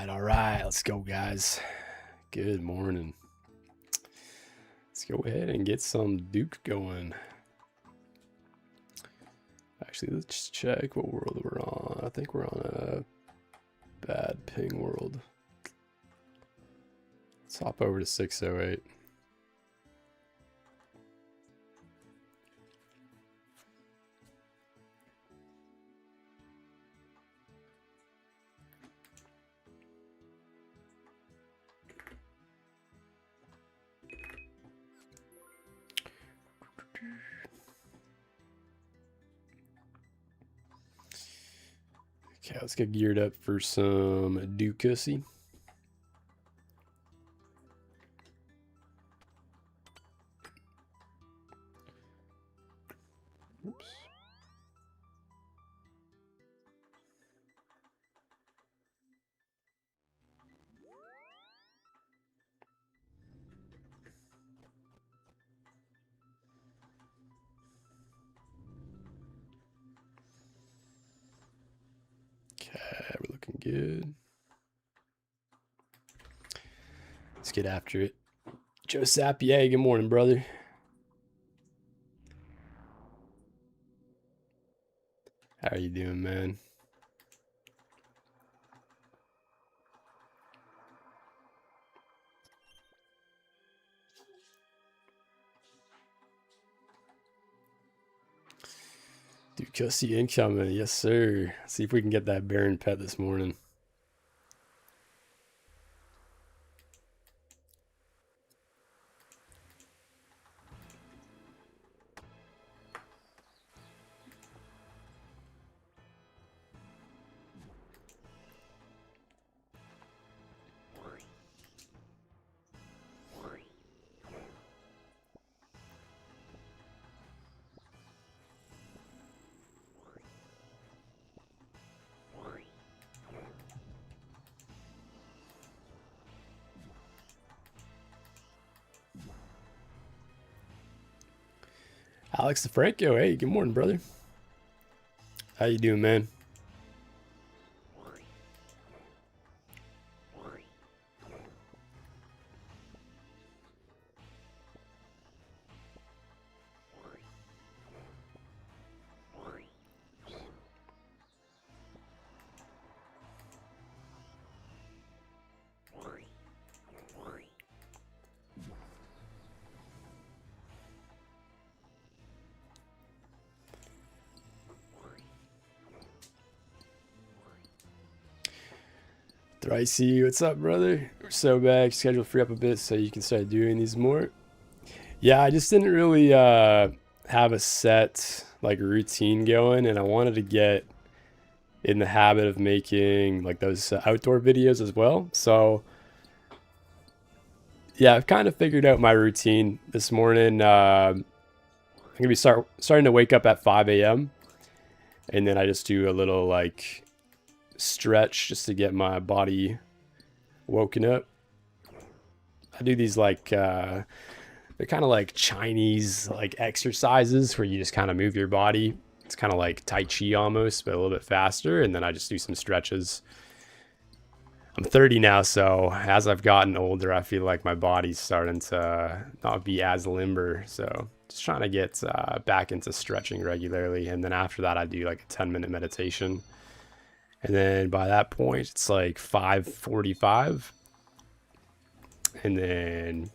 All right, let's go, guys. Good morning. Let's go ahead and get some Duke going. Actually, let's check what world we're on. I think we're on a bad ping world. Let's hop over to 608. Okay, let's get geared up for some Ducussy. Oops. Okay, we're looking good. Let's get after it. Joe Sapier, good morning, brother. How are you doing, man? Ducussy incoming, yes sir. See if we can get that Baron pet this morning. Alex DeFranco, hey, good morning, brother. How you doing, man? Thricey, what's up, brother? We're so back. Schedule free up a bit so you can start doing these more. Yeah, I just didn't really have a set like routine going, and I wanted to get in the habit of making like those outdoor videos as well. So yeah, I've kind of figured out my routine this morning. I'm gonna be starting to wake up at 5 a.m. and then I just do a little like stretch just to get my body woken up. I do these like they're kind of like Chinese like exercises where you just kind of move your body. It's kind of like Tai Chi almost, but a little bit faster. And then I just do some stretches. I'm 30 now, so as I've gotten older, I feel like my body's starting to not be as limber. So just trying to get back into stretching regularly. And then after that, I do like a 10-minute meditation. And then by that point, it's like 5:45. And then,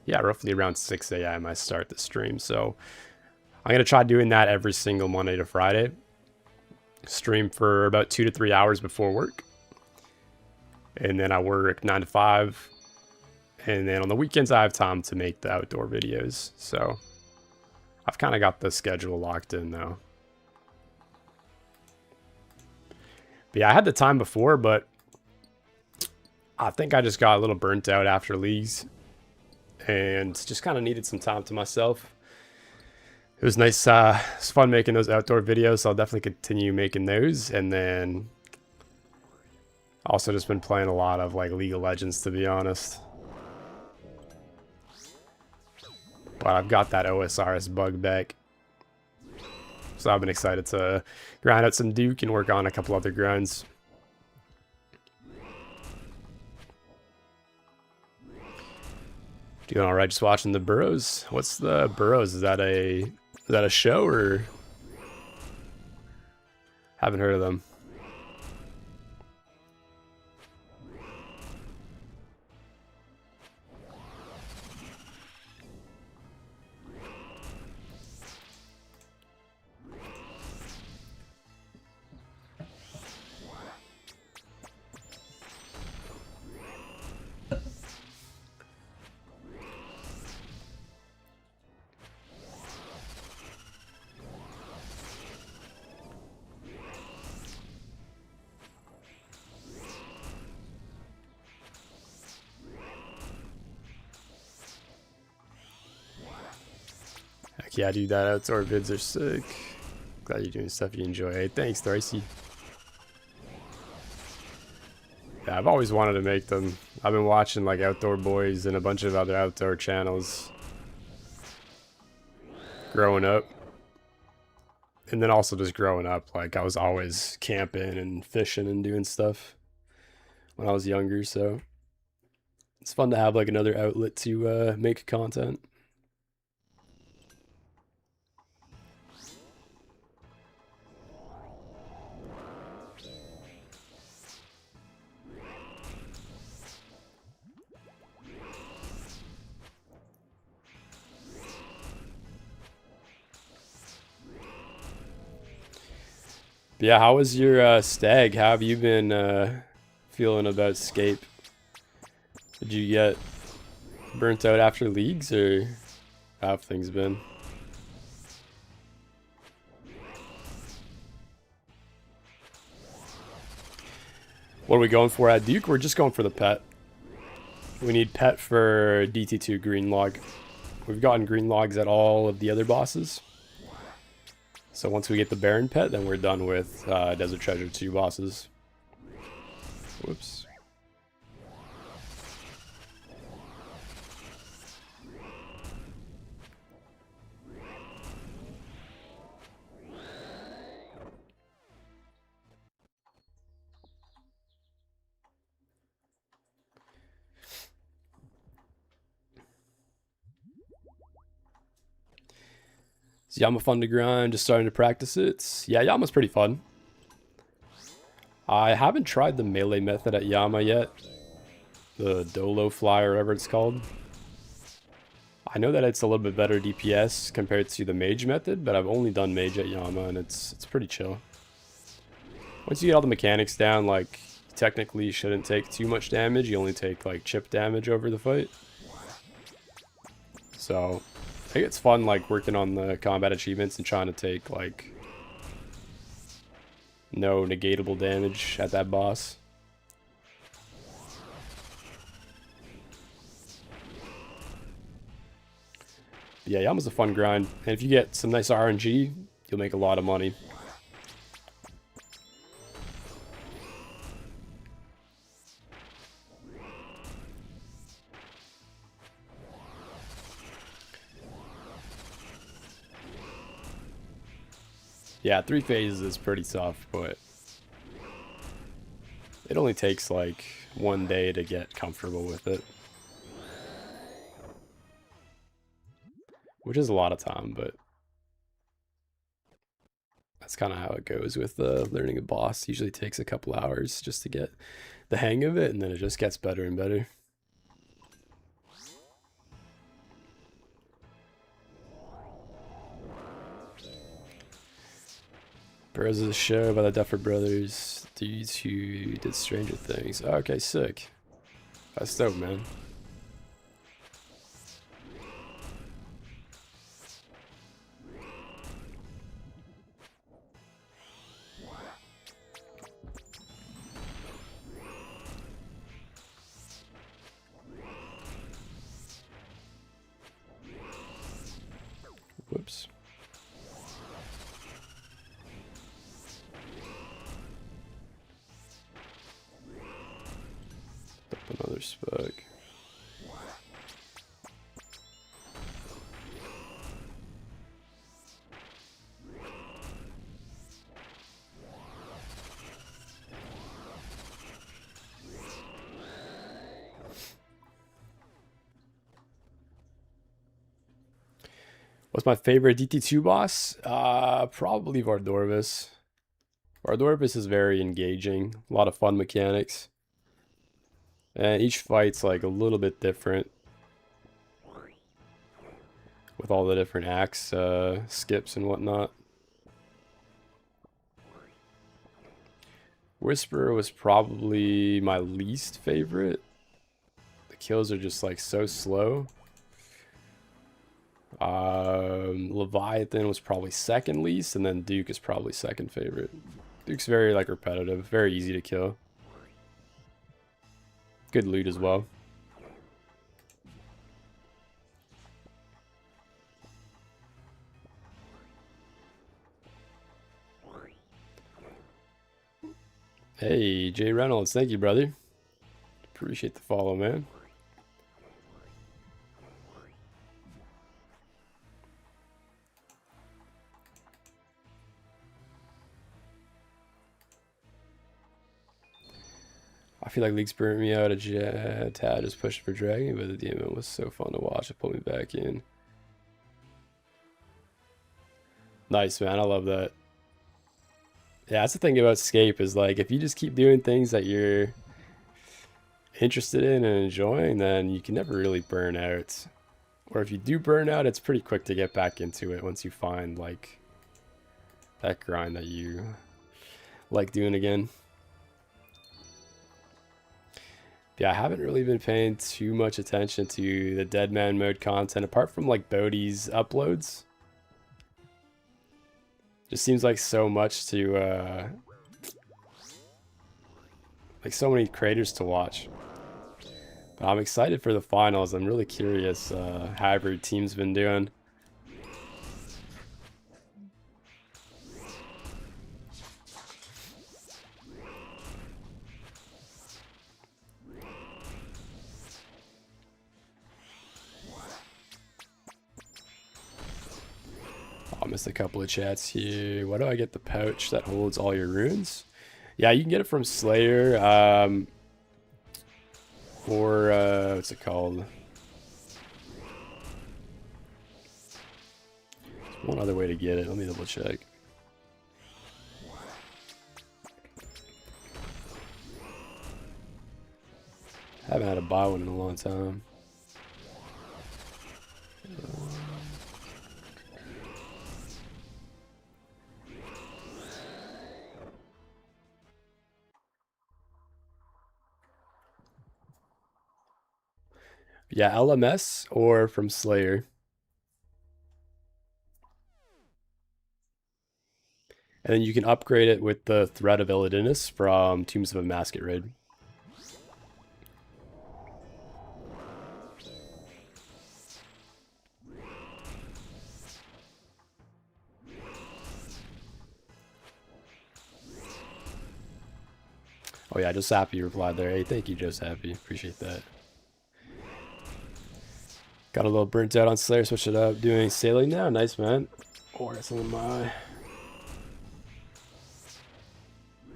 yeah, roughly around 6 a.m. I start the stream. So I'm going to try doing that every single Monday to Friday. Stream for about 2 to 3 hours before work. And then I work 9 to 5. And then on the weekends, I have time to make the outdoor videos. So I've kind of got the schedule locked in now. But yeah, I had the time before, but I think I just got a little burnt out after leagues and just kind of needed some time to myself. It was nice. It's fun making those outdoor videos, so I'll definitely continue making those. And then also just been playing a lot of like League of Legends, to be honest. But I've got that OSRS bug back. So I've been excited to grind out some Duke and work on a couple other grinds. Doing all right, just watching the Burrows. What's the Burrows? Is that a show or? Haven't heard of them. Heck yeah, dude, that outdoor vids are sick. Glad you're doing stuff you enjoy. Hey, thanks, Darcy. Yeah, I've always wanted to make them. I've been watching like Outdoor Boys and a bunch of other outdoor channels growing up. And then also just growing up, like I was always camping and fishing and doing stuff when I was younger, so it's fun to have like another outlet to make content. Yeah, how was your stag? How have you been feeling about Scape? Did you get burnt out after leagues, or how have things been? What are we going for at Duke? We're just going for the pet. We need pet for DT2 green log. We've gotten green logs at all of the other bosses. So once we get the Baron pet, then we're done with Desert Treasure 2 bosses. Whoops. Is Yama fun to grind? Just starting to practice it. Yeah, Yama's pretty fun. I haven't tried the melee method at Yama yet. The Dolo Fly or whatever it's called. I know that it's a little bit better DPS compared to the mage method, but I've only done mage at Yama and it's pretty chill. Once you get all the mechanics down, like, you technically shouldn't take too much damage. You only take like chip damage over the fight. So I think it's fun like working on the combat achievements and trying to take like no negatable damage at that boss. But yeah, Yama's a fun grind. And if you get some nice RNG, you'll make a lot of money. Yeah, 3 phases is pretty tough, but it only takes like 1 day to get comfortable with it. Which is a lot of time, but that's kind of how it goes with learning a boss. It usually takes a couple hours just to get the hang of it, and then it just gets better and better. Burrows is a show about the Duffer Brothers, dudes who did Stranger Things. Oh, okay, sick. That's dope, man. Whoops. Another spug. What's my favorite DT2 boss? Probably Vardorvis. Vardorvis is very engaging, a lot of fun mechanics. And each fight's like a little bit different with all the different axe skips and whatnot. Whisper was probably my least favorite. The kills are just like so slow. Leviathan was probably second least, and then Duke is probably second favorite. Duke's very like repetitive, very easy to kill. Good loot as well. Hey, Jay Reynolds, thank you, brother. Appreciate the follow, man. I feel like League's burnt me out a tad just pushing for Dragon, but the demon was so fun to watch. It pulled me back in. Nice, man. I love that. Yeah, that's the thing about Escape is like if you just keep doing things that you're interested in and enjoying, then you can never really burn out. Or if you do burn out, it's pretty quick to get back into it once you find like that grind that you like doing again. Yeah, I haven't really been paying too much attention to the Dead Man mode content apart from like Bodhi's uploads. Just seems like so much to like so many creators to watch. But I'm excited for the finals. I'm really curious how every team's been doing. I missed a couple of chats here. Why do I get the pouch that holds all your runes? Yeah, you can get it from Slayer. Or what's it called? There's one other way to get it. Let me double check. Haven't had to buy one in a long time. Yeah, LMS or from Slayer. And then you can upgrade it with the Thread of Illidanus from Tombs of a Masquerade. Oh yeah, just happy replied there. Hey, thank you, just happy. Appreciate that. Got a little burnt out on Slayer, switch it up. Doing sailing now. Nice, man. Oh, I got some of my...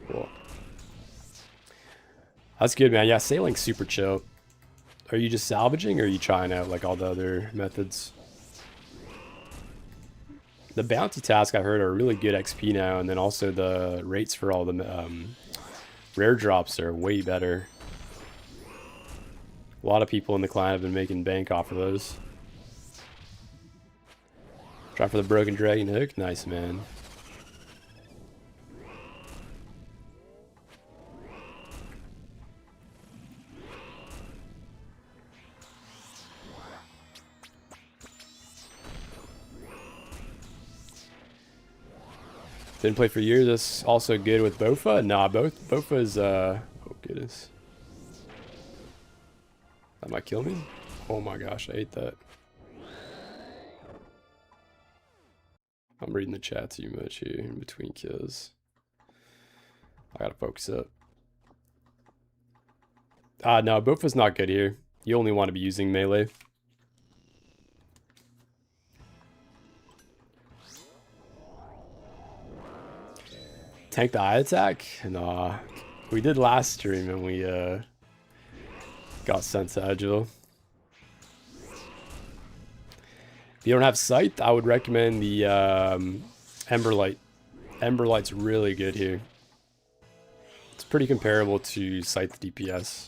Cool. That's good, man. Yeah, sailing's super chill. Are you just salvaging or are you trying out like all the other methods? The bounty tasks I've heard are really good XP now, and then also the rates for all the rare drops are way better. A lot of people in the clan have been making bank off of those. Try for the broken dragon hook. Nice, man. Didn't play for years. That's also good with Bofa. Nah, Bofa's oh goodness. That might kill me. Oh my gosh, I ate that. I'm reading the chat too much here in between kills. I gotta focus up. No, Bofa's not good here. You only want to be using melee. Tank the eye attack? Nah. We did last stream and we got sent to Agile. If you don't have Scythe, I would recommend the Emberlight. Emberlight's really good here. It's pretty comparable to Scythe DPS.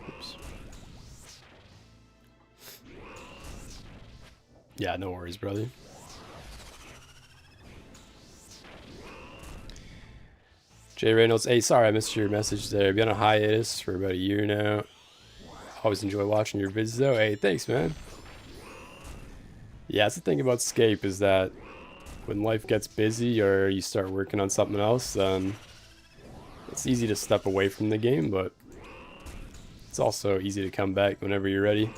Oops. Yeah, no worries, brother. Jay Reynolds, hey, sorry I missed your message there. I've been on a hiatus for about a year now. Always enjoy watching your vids though. Hey, thanks, man. Yeah, that's the thing about Scape is that when life gets busy or you start working on something else, then it's easy to step away from the game, but it's also easy to come back whenever you're ready.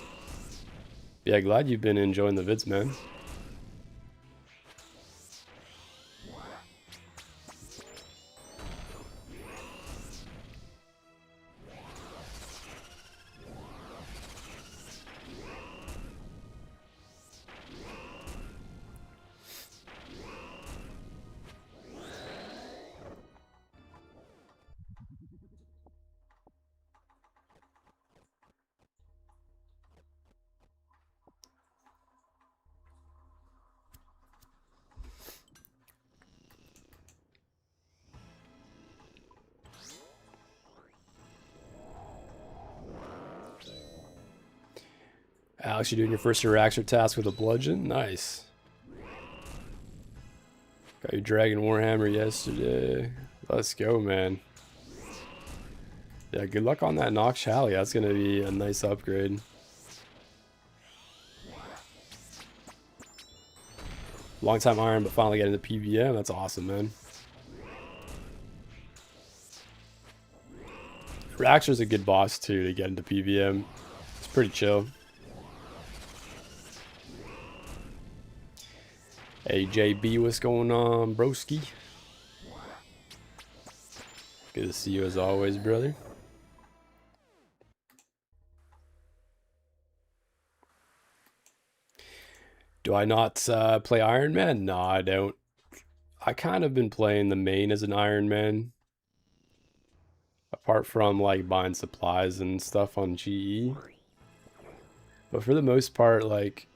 Yeah, glad you've been enjoying the vids, man. Alex, you're doing your first Araxxor task with a bludgeon? Nice. Got your Dragon Warhammer yesterday. Let's go, man. Yeah, good luck on that Nox Halley. That's going to be a nice upgrade. Long time Iron, but finally getting the PVM. That's awesome, man. Araxxor's a good boss, too, to get into PVM. It's pretty chill. Hey, JB, what's going on, broski? Good to see you as always, brother. Do I not play Iron Man? No, I don't. I kind of been playing the main as an Iron Man. Apart from like buying supplies and stuff on GE. But for the most part, like,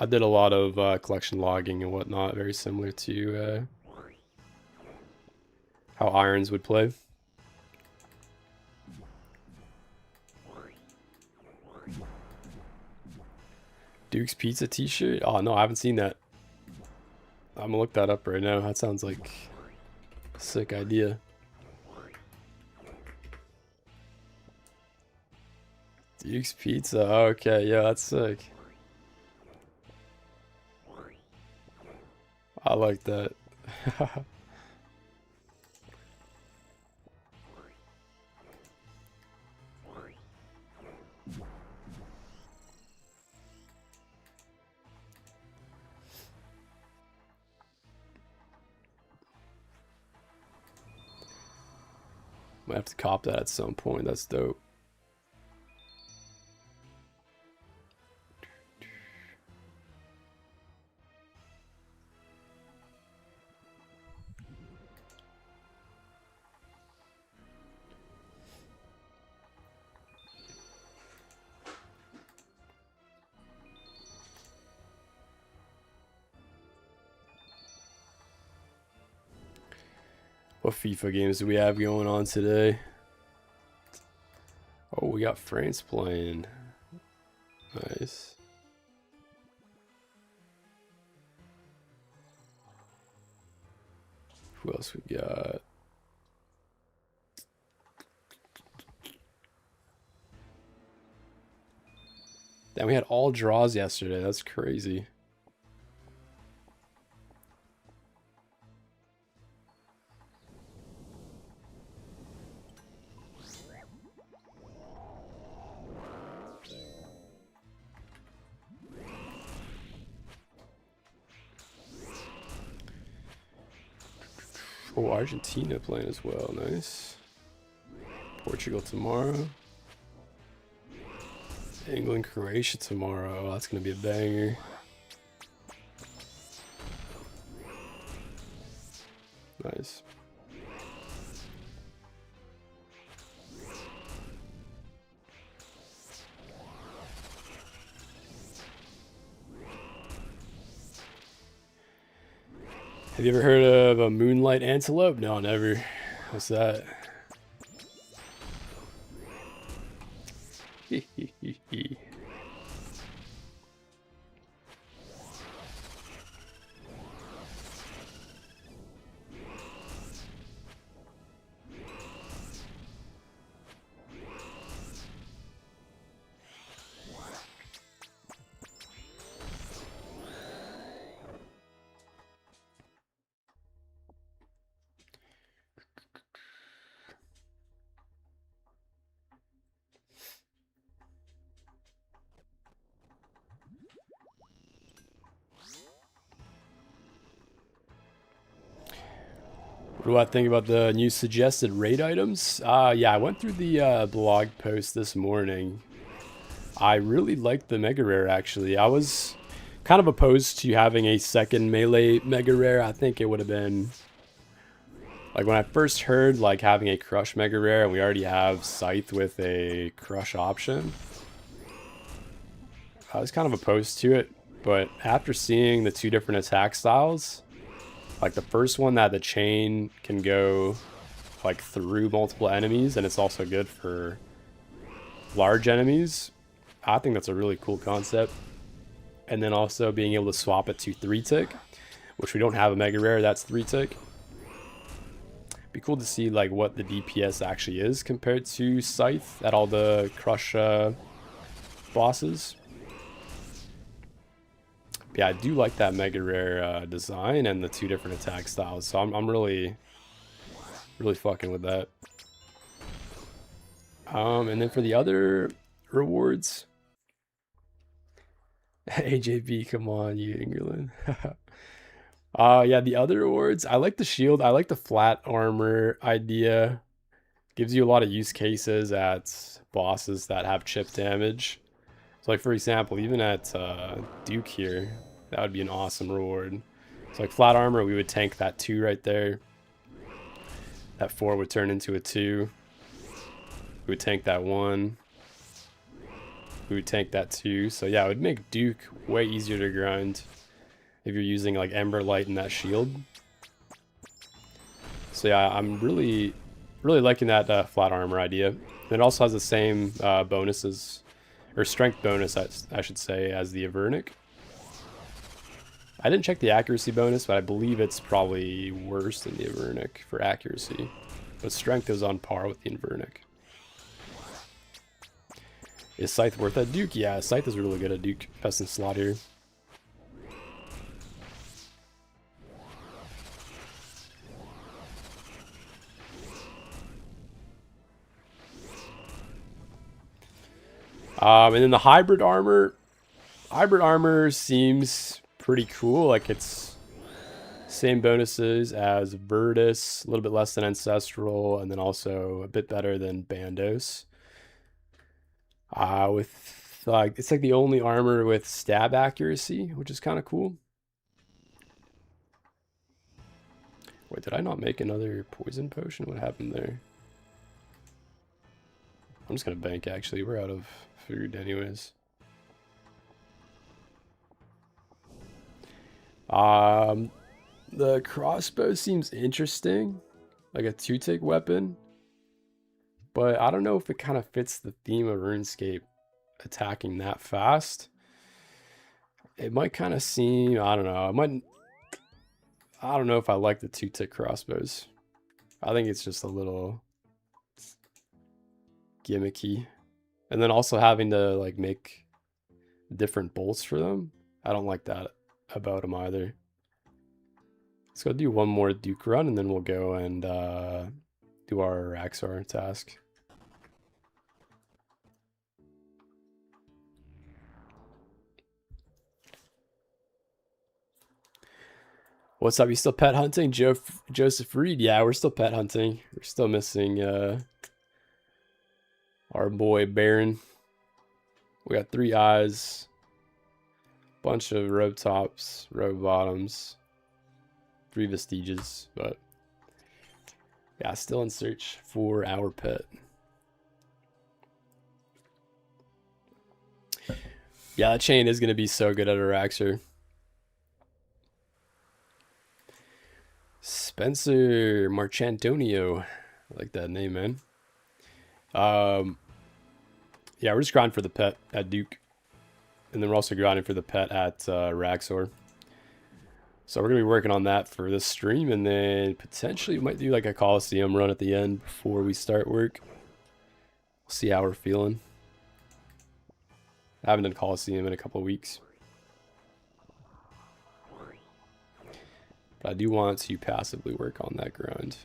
I did a lot of collection logging and whatnot, very similar to how Irons would play. Duke's Pizza t-shirt? Oh, no, I haven't seen that. I'm gonna look that up right now. That sounds like a sick idea. Duke's Pizza. Okay, yeah, that's sick. I like that. Might have to cop that at some point. That's dope. What FIFA games do we have going on today? Oh, we got France playing. Nice. Who else we got? Damn, we had all draws yesterday. That's crazy. Oh, Argentina playing as well. Nice. Portugal tomorrow. England, Croatia tomorrow. Oh, that's going to be a banger. Nice. Have you ever heard of a moonlight antelope? No, never. What's that? What do I think about the new suggested raid items? Yeah, I went through the blog post this morning. I really liked the mega rare, actually. I was kind of opposed to having a second melee mega rare. I think it would have been, like, when I first heard like having a crush mega rare and we already have scythe with a crush option, I was kind of opposed to it. But after seeing the two different attack styles, like the first one that the chain can go like through multiple enemies, and it's also good for large enemies, I think that's a really cool concept. And then also being able to swap it to 3-tick, which we don't have a mega rare that's 3-tick. Be cool to see like what the DPS actually is compared to scythe at all the crush bosses. But yeah, I do like that mega rare design and the two different attack styles, so I'm really fucking with that. And then for the other rewards, AJB, come on, you England. Yeah, the other rewards, I like the shield. I like the flat armor idea. Gives you a lot of use cases at bosses that have chip damage. So like, for example, even at Duke here, that would be an awesome reward. So like flat armor, we would tank that 2 right there. That 4 would turn into a 2. We would tank that 1. We would tank that 2. So yeah, it would make Duke way easier to grind if you're using like Ember Light and that shield. So yeah, I'm really liking that flat armor idea. And it also has the same bonuses, or strength bonus, I should say, as the Avernic. I didn't check the accuracy bonus, but I believe it's probably worse than the Avernic for accuracy. But strength is on par with the Avernic. Is Scythe worth at Duke? Yeah, Scythe is really good at Duke. Best in slot here. And then the hybrid armor. Hybrid armor seems pretty cool. Like, it's same bonuses as Virtus, a little bit less than Ancestral, and then also a bit better than Bandos. With it's like the only armor with stab accuracy, which is kind of cool. Wait, did I not make another poison potion? What happened there? I'm just gonna bank, actually. We're out of food anyways. The crossbow seems interesting, like a 2-tick weapon, but I don't know if it kind of fits the theme of RuneScape, attacking that fast. It might kind of seem, I don't know, I don't know if I like the 2-tick crossbows. I think it's just a little gimmicky. And then also having to like make different bolts for them, I don't like that about them either. Let's go do one more Duke run, and then we'll go and do our Araxxor task. What's up? You still pet hunting? Joseph Reed? Yeah, we're still pet hunting. We're still missing our boy Baron. We got 3 eyes, bunch of robe tops, robe bottoms, 3 vestiges, but yeah, still in search for our pet. Yeah, that chain is going to be so good at Araxxor. Spencer Marchantonio. I like that name, man. Yeah, we're just grinding for the pet at Duke. And then we're also grinding for the pet at Araxxor. So we're going to be working on that for this stream. And then potentially we might do like a Coliseum run at the end before we start work. We'll see how we're feeling. I haven't done Coliseum in a couple of weeks. But I do want to passively work on that grind.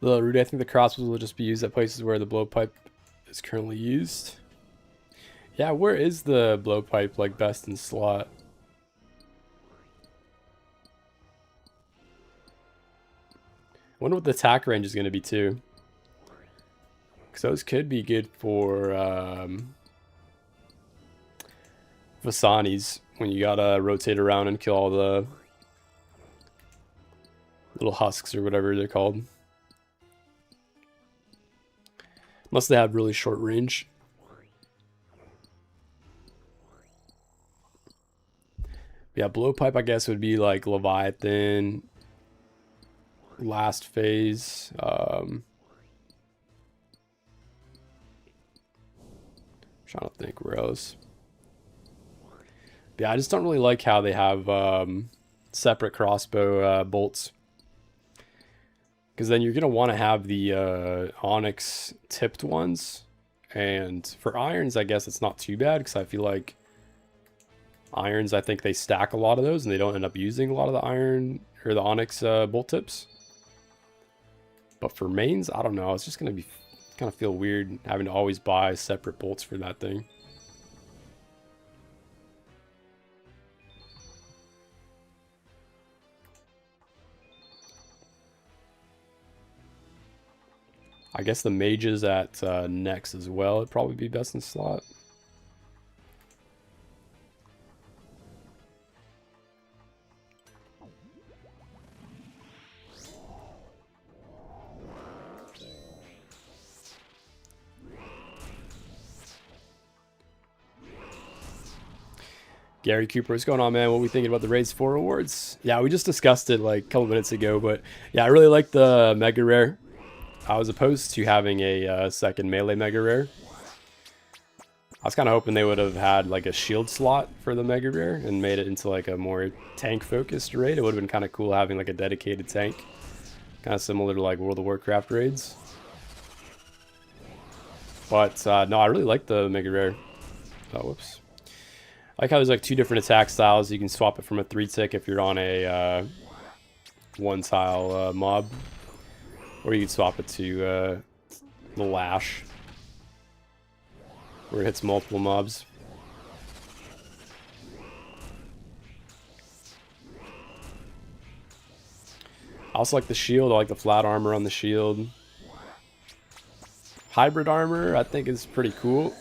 Rudy, I think the crossbows will just be used at places where the blowpipe is currently used. Yeah, where is the blowpipe like best in slot? I wonder what the attack range is going to be too. Because those could be good for Vasanis when you gotta rotate around and kill all the little husks or whatever they're called. Unless they have really short range. Yeah, blowpipe I guess would be like Leviathan, last phase. Trying to think where else. But yeah, I just don't really like how they have separate crossbow bolts. Because then you're going to want to have the onyx tipped ones. And for irons, I guess it's not too bad. Because I feel like irons, I think they stack a lot of those. And they don't end up using a lot of the iron or the onyx bolt tips. But for mains, I don't know. It's just going to be kind of feel weird having to always buy separate bolts for that thing. I guess the mages at next as well would probably be best in slot. Gary Cooper, what's going on, man? What are we thinking about the Raids 4 awards? Yeah, we just discussed it like a couple minutes ago, but yeah, I really like the Mega Rare. I was opposed to having a second melee Mega Rare. I was kind of hoping they would have had like a shield slot for the Mega Rare and made it into like a more tank focused raid. It would have been kind of cool having like a dedicated tank. Kind of similar to like World of Warcraft raids. But no, I really like the Mega Rare. Oh, whoops. I like how there's like two different attack styles. You can swap it from a 3-tick if you're on a 1-tile mob. Or you can swap it to the Lash, where it hits multiple mobs. I also like the shield. I like the flat armor on the shield. Hybrid armor, I think, is pretty cool.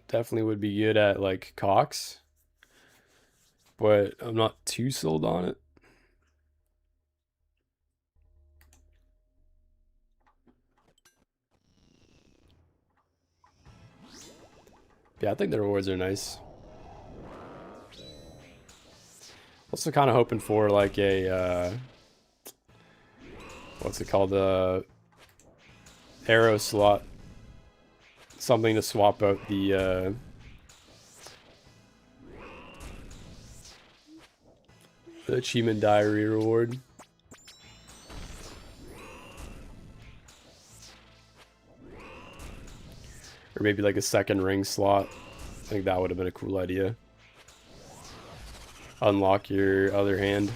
Definitely would be good at like Cox, but I'm not too sold on it. Yeah, I think the rewards are nice. Also kind of hoping for like a, what's it called? Arrow slot. Something to swap out the achievement diary reward. Or maybe like a second ring slot. I think that would have been a cool idea. Unlock your other hand.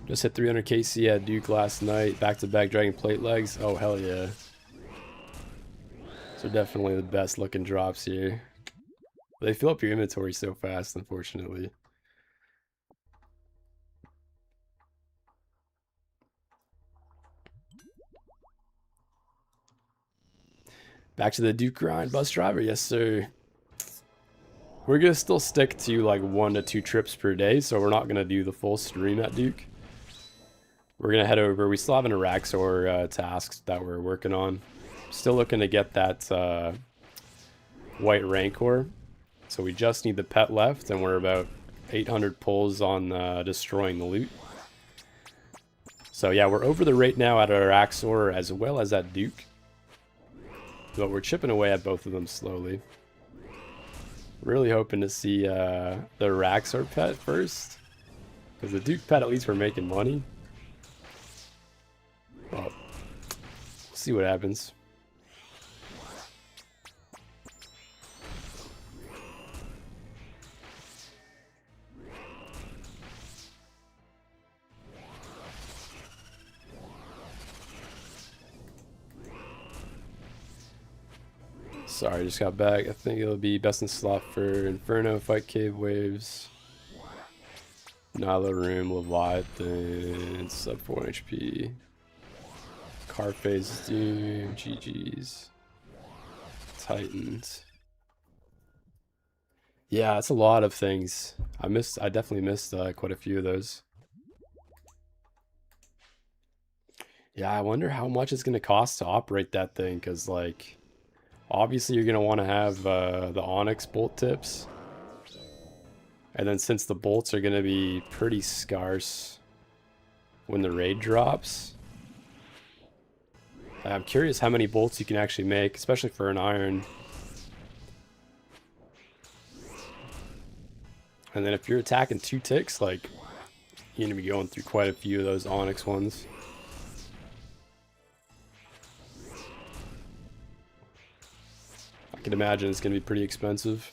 Just hit 300 KC at Duke last night. Back-to-back Dragon Plate legs. Oh, hell yeah. Those are definitely the best looking drops here. They fill up your inventory so fast, unfortunately. Back to the Duke grind, bus driver. Yes, sir. We're going to still stick to like 1 to 2 trips per day, so we're not going to do the full stream at Duke. We're going to head over. We still have an Araxxor task that we're working on. Still looking to get that white Rancor. So we just need the pet left, and we're about 800 pulls on destroying the loot. So yeah, we're over the rate now at Araxxor as well as at Duke. But we're chipping away at both of them slowly. Really hoping to see the Araxxor pet first. Because the Duke pet, at least we're making money. Well, we'll see what happens. Sorry, just got back. I think it'll be best in slot for Inferno, Fight Cave Waves, Nyla Room, Leviathan, sub 4 HP, Carphase Doom, GG's, Titans. Yeah, that's a lot of things. I definitely missed quite a few of those. Yeah, I wonder how much it's gonna cost to operate that thing, because like, obviously you're gonna want to have the Onyx bolt tips. And then since the bolts are gonna be pretty scarce when the raid drops, I'm curious how many bolts you can actually make, especially for an iron. And then if you're attacking 2 ticks, like, you're gonna be going through quite a few of those Onyx ones. I can imagine it's gonna be pretty expensive.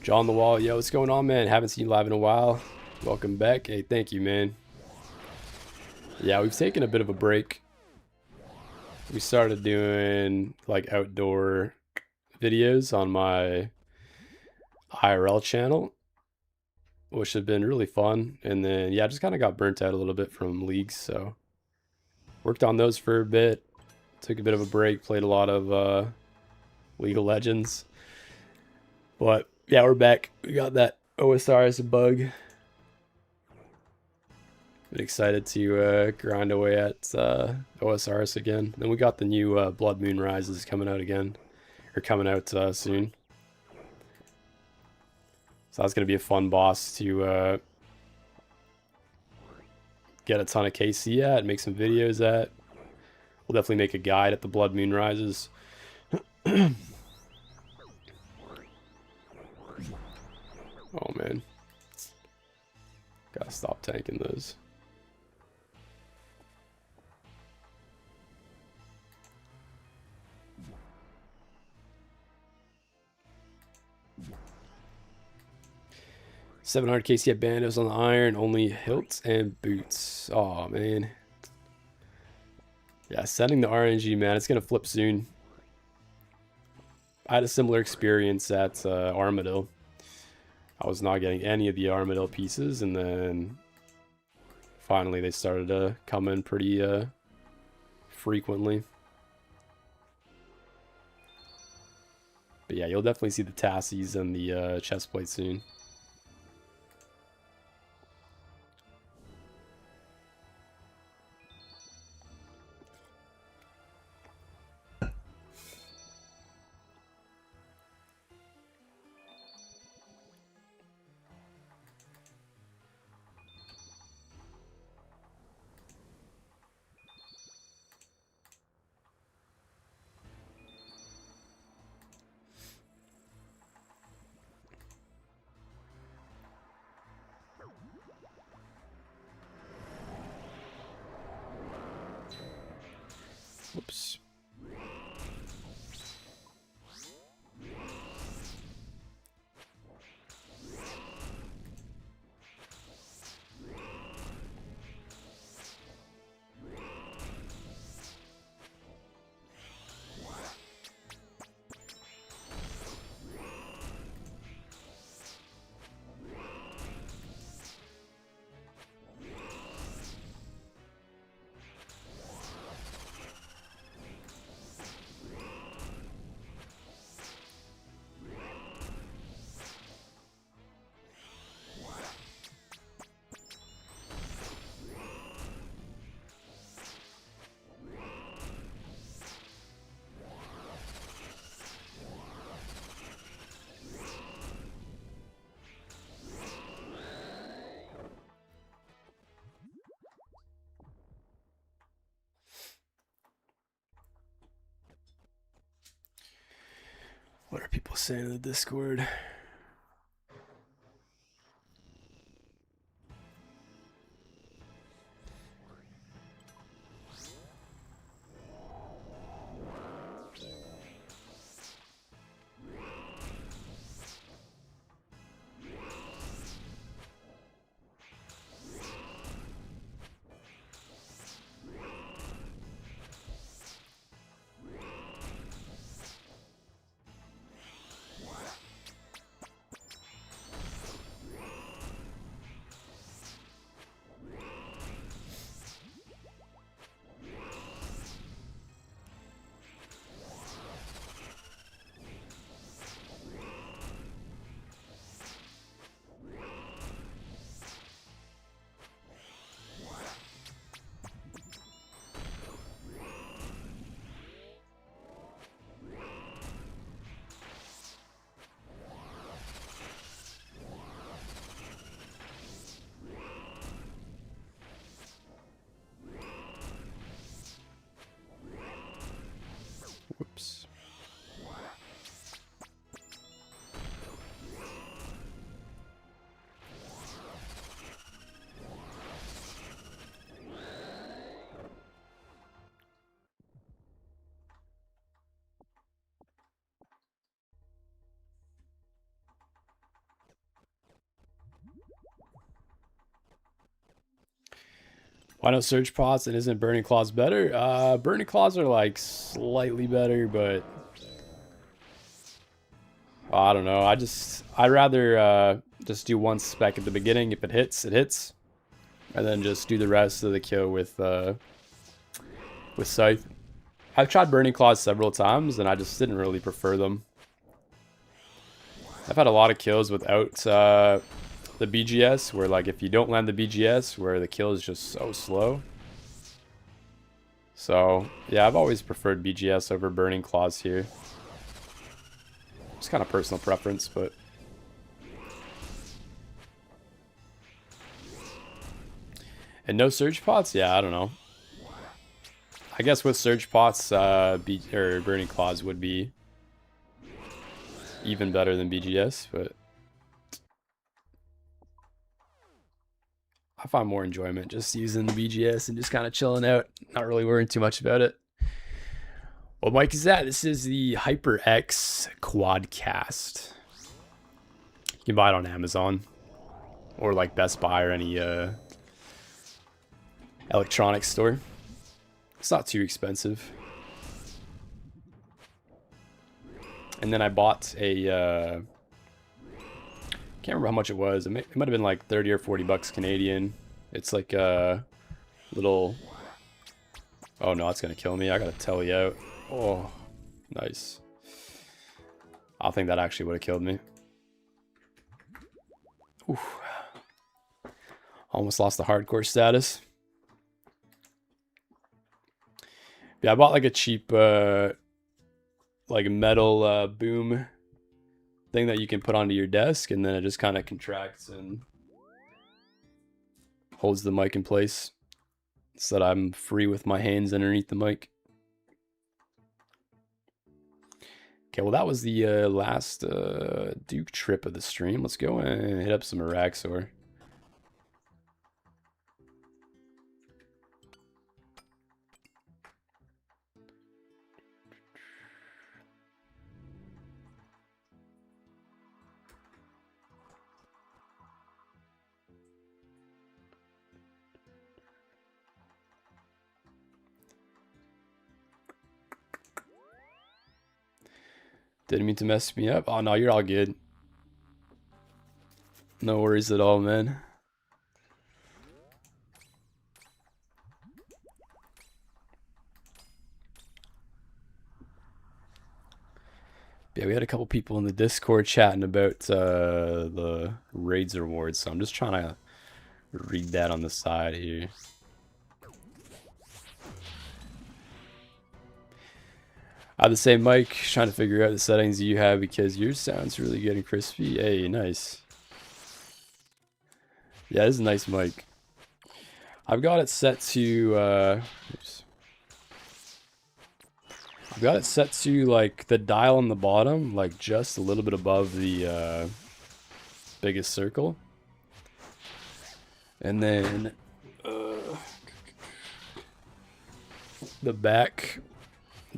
John the Wall, yo, what's going on, man? Haven't seen you live in a while. Welcome back. Hey, thank you, man. Yeah, we've taken a bit of a break. We started doing like outdoor videos on my IRL channel, which have been really fun. And then, yeah, just kind of got burnt out a little bit from leagues, so worked on those for a bit. Took a bit of a break, played a lot of League of Legends. But yeah, we're back. We got that OSRS bug. Been excited to grind away at OSRS again. Then we got the new Blood Moon Rises coming out again, or coming out soon. So that's gonna be a fun boss to get a ton of KC at, make some videos at. We'll definitely make a guide at the Blood Moon Rises. Oh man, gotta stop tanking those. $700 KC at bandos on the iron, only hilts and boots. Oh man. Yeah, sending the RNG, man, it's gonna flip soon. I had a similar experience at Armadillo. I was not getting any of the Armadillo pieces, and then finally they started to come in pretty frequently. But yeah, you'll definitely see the Tassies and the chest plate soon. Whoops. What are people saying in the Discord? Whoops. Why no Surge Pots and isn't Burning Claws better? Burning Claws are like slightly better, but I don't know. I'd rather just do one spec at the beginning. If it hits, it hits, and then just do the rest of the kill with Scythe. I've tried Burning Claws several times, and I just didn't really prefer them. I've had a lot of kills without the BGS, where like if you don't land the BGS, where the kill is just so slow. So yeah, I've always preferred BGS over Burning Claws here. It's kind of personal preference, but and no Surge Pots? Yeah, I don't know. I guess with Surge Pots, Burning Claws would be even better than BGS, but I find more enjoyment just using the BGS and just kind of chilling out, not really worrying too much about it. What mic is that? This is the HyperX Quadcast. You can buy it on Amazon or like Best Buy or any electronics store. It's not too expensive. And then I bought a can't remember how much it was. It might have been like 30 or 40 bucks Canadian. It's like a little... Oh no, it's gonna kill me. I gotta tell you out. Oh, nice. I think that actually would have killed me. Oof. Almost lost the hardcore status. Yeah, I bought like a cheap like metal boom thing that you can put onto your desk, and then it just kind of contracts and holds the mic in place so that I'm free with my hands underneath the mic. Okay, well that was the last Duke trip of the stream. Let's go and hit up some Araxxor. Didn't mean to mess me up. Oh no, you're all good. No worries at all, man. Yeah, we had a couple people in the Discord chatting about the raids rewards, so I'm just trying to read that on the side here. I have the same mic, trying to figure out the settings you have because yours sounds really good and crispy. Hey, nice. Yeah, this is a nice mic. I've got it set to, oops. I've got it set to, like, the dial on the bottom, like, just a little bit above the, biggest circle. And then, the back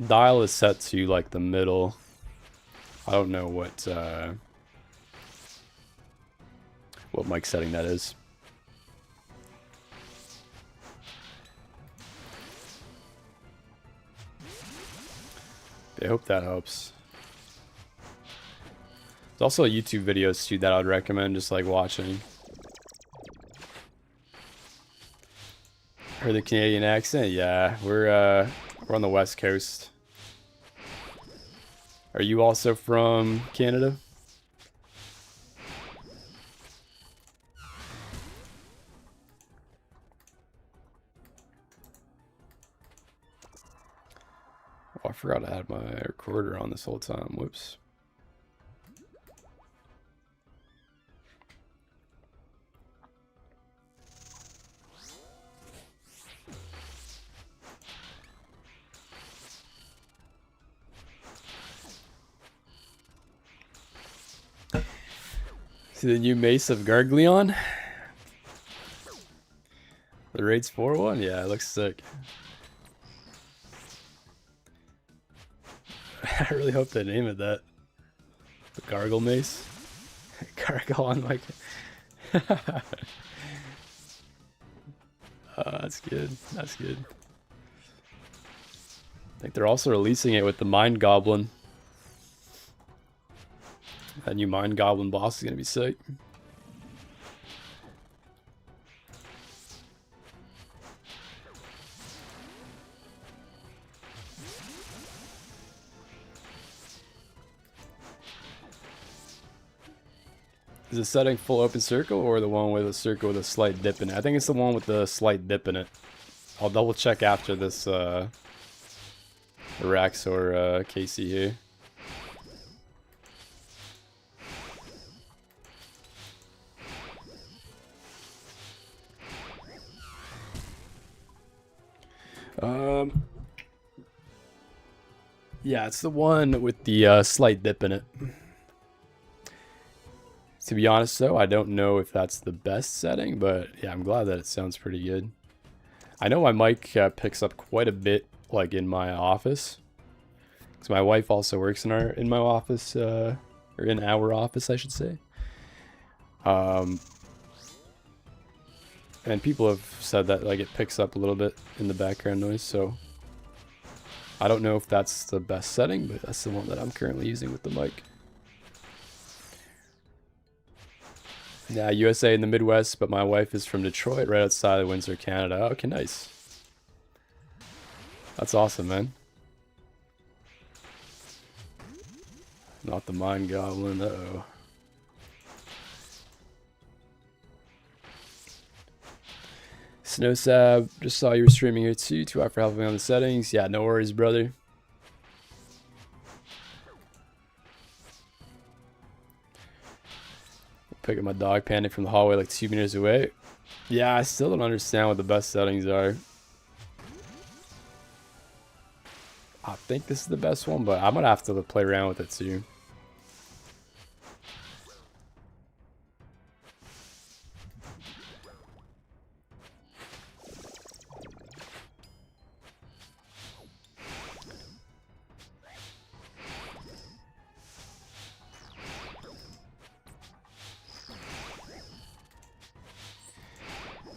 dial is set to, like, the middle. I don't know what mic setting that is. I hope that helps. There's also a YouTube videos too that I would recommend just like watching. Heard the Canadian accent? Yeah, we're on the West Coast. Are you also from Canada? Oh, I forgot I had my recorder on this whole time. Whoops. See the new Mace of Gargleon? The Raids 4-1? Yeah, it looks sick. I really hope they name it that. The Gargle Mace. Gargle on like... that's good. That's good. I think they're also releasing it with the Mind Goblin. That new Mind Goblin boss is gonna be sick. Is the setting full open circle or the one with a circle with a slight dip in it? I think it's the one with the slight dip in it. I'll double check after this Araxxor KC here. Yeah, it's the one with the slight dip in it. To be honest though, I don't know if that's the best setting, but yeah, I'm glad that it sounds pretty good. I know my mic picks up quite a bit, like in my office. Because my wife also works in my office, or in our office, I should say. And people have said that like it picks up a little bit in the background noise, so I don't know if that's the best setting, but that's the one that I'm currently using with the mic. Yeah, USA in the Midwest, but my wife is from Detroit, right outside of Windsor, Canada. Okay, nice. That's awesome, man. Not the Mind Goblin, uh-oh. Snowsab, just saw you were streaming here too. Too hard for helping me on the settings. Yeah, no worries, brother. Picking my dog panic from the hallway like 2 meters away. Yeah, I still don't understand what the best settings are. I think this is the best one, but I'm gonna have to play around with it too.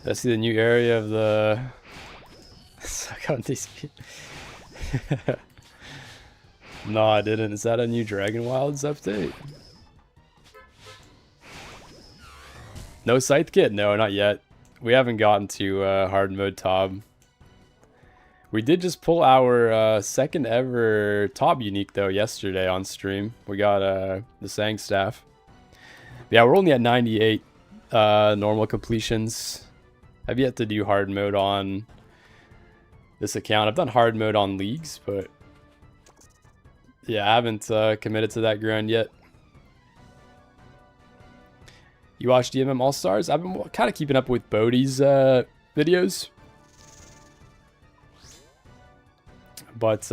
I see the new area of the... Suck on these people. No, I didn't. Is that a new Dragon Wilds update? No Scythe Kit? No, not yet. We haven't gotten to hard mode Tob. We did just pull our second ever Tob unique though yesterday on stream. We got the Sang Staff. Yeah, we're only at 98 normal completions. I've yet to do hard mode on this account. I've done hard mode on leagues, but yeah, I haven't committed to that grind yet. You watch DMM All-Stars? I've been kind of keeping up with Bodhi's videos. But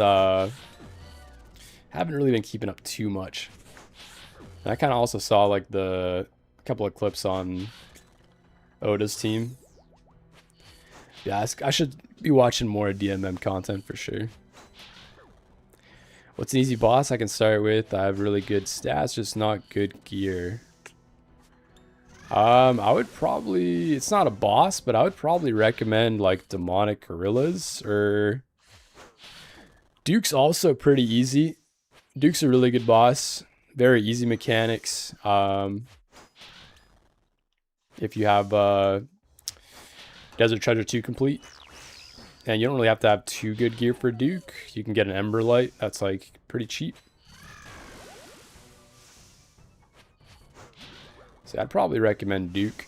haven't really been keeping up too much. And I kind of also saw like the couple of clips on Oda's team. Yeah, I should be watching more DMM content for sure. What's an easy boss I can start with? I have really good stats, just not good gear. I would probably, it's not a boss, but I would probably recommend like Demonic Gorillas or Duke's also pretty easy. Duke's a really good boss. Very easy mechanics. If you have Desert Treasure 2 complete. And you don't really have to have too good gear for Duke. You can get an Ember Light. That's like pretty cheap. So I'd probably recommend Duke.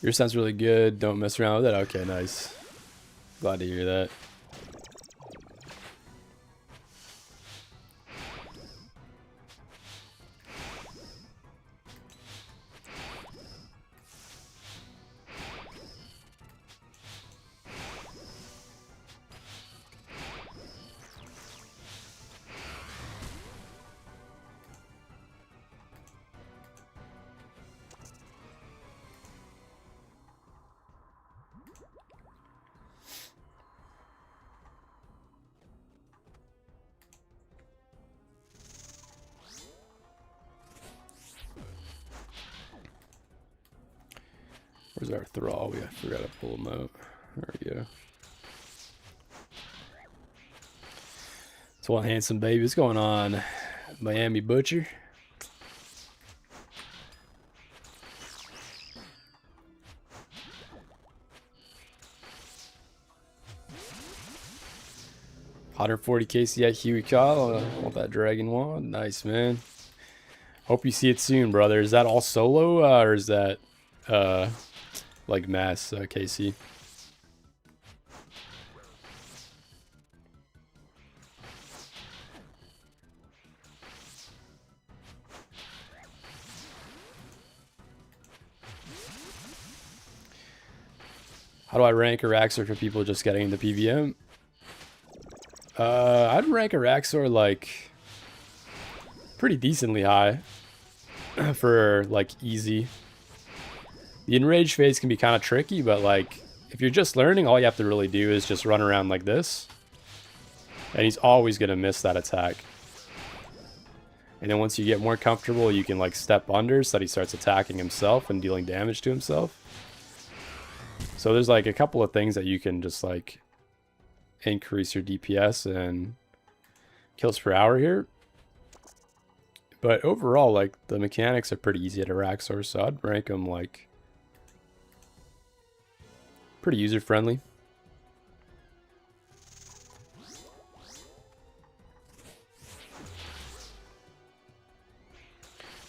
Your sounds really good. Don't mess around with it. Okay, nice. Glad to hear that. Where's our thrall? We forgot to pull him out. There we go. It's one handsome baby. What's going on, Miami Butcher? $140 KC at Huey Kyle. I want that Dragon Wand. Nice, man. Hope you see it soon, brother. Is that all solo or is that like mass KC? How do I rank Araxxor for people just getting into PVM? I'd rank Araxxor like pretty decently high for like easy. The enrage phase can be kind of tricky, but like if you're just learning, all you have to really do is just run around like this. And he's always going to miss that attack. And then once you get more comfortable, you can like step under so that he starts attacking himself and dealing damage to himself. So there's like a couple of things that you can just like increase your DPS and kills per hour here. But overall, like the mechanics are pretty easy at Araxxor, so I'd rank him like pretty user-friendly.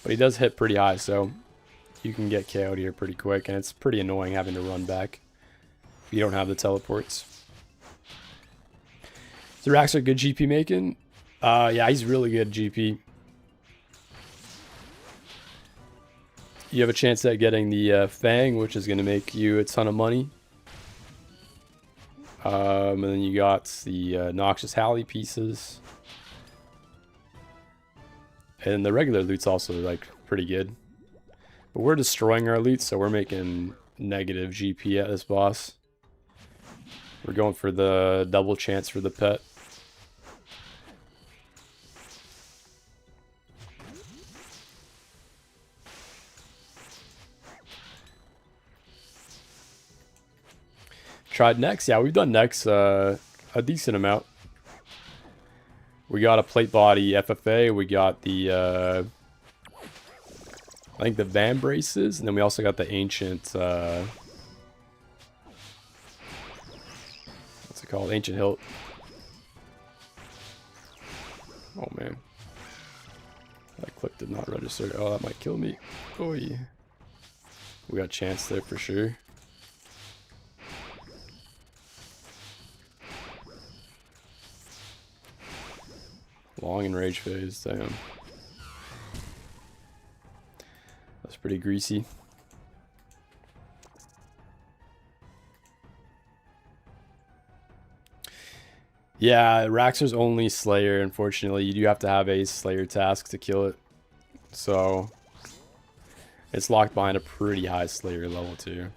But he does hit pretty high, so you can get KO'd here pretty quick, and it's pretty annoying having to run back if you don't have the teleports. Is Araxxor good GP making? Yeah, he's really good GP. You have a chance at getting the Fang, which is going to make you a ton of money. And then you got the Noxious Halley pieces. And the regular loot's also like pretty good. But we're destroying our loot, so we're making negative GP at this boss. We're going for the double chance for the pet. tried Nex. Yeah, we've done Nex a decent amount. We got a plate body FFA. We got the I think the Van braces, and then we also got the ancient what's it called? Ancient hilt. Oh man. That click did not register. Oh, that might kill me. Oh yeah. We got a chance there for sure. Long and rage phase, damn. That's pretty greasy. Yeah, Araxxor's only Slayer, unfortunately. You do have to have a Slayer task to kill it. So, it's locked behind a pretty high Slayer level too.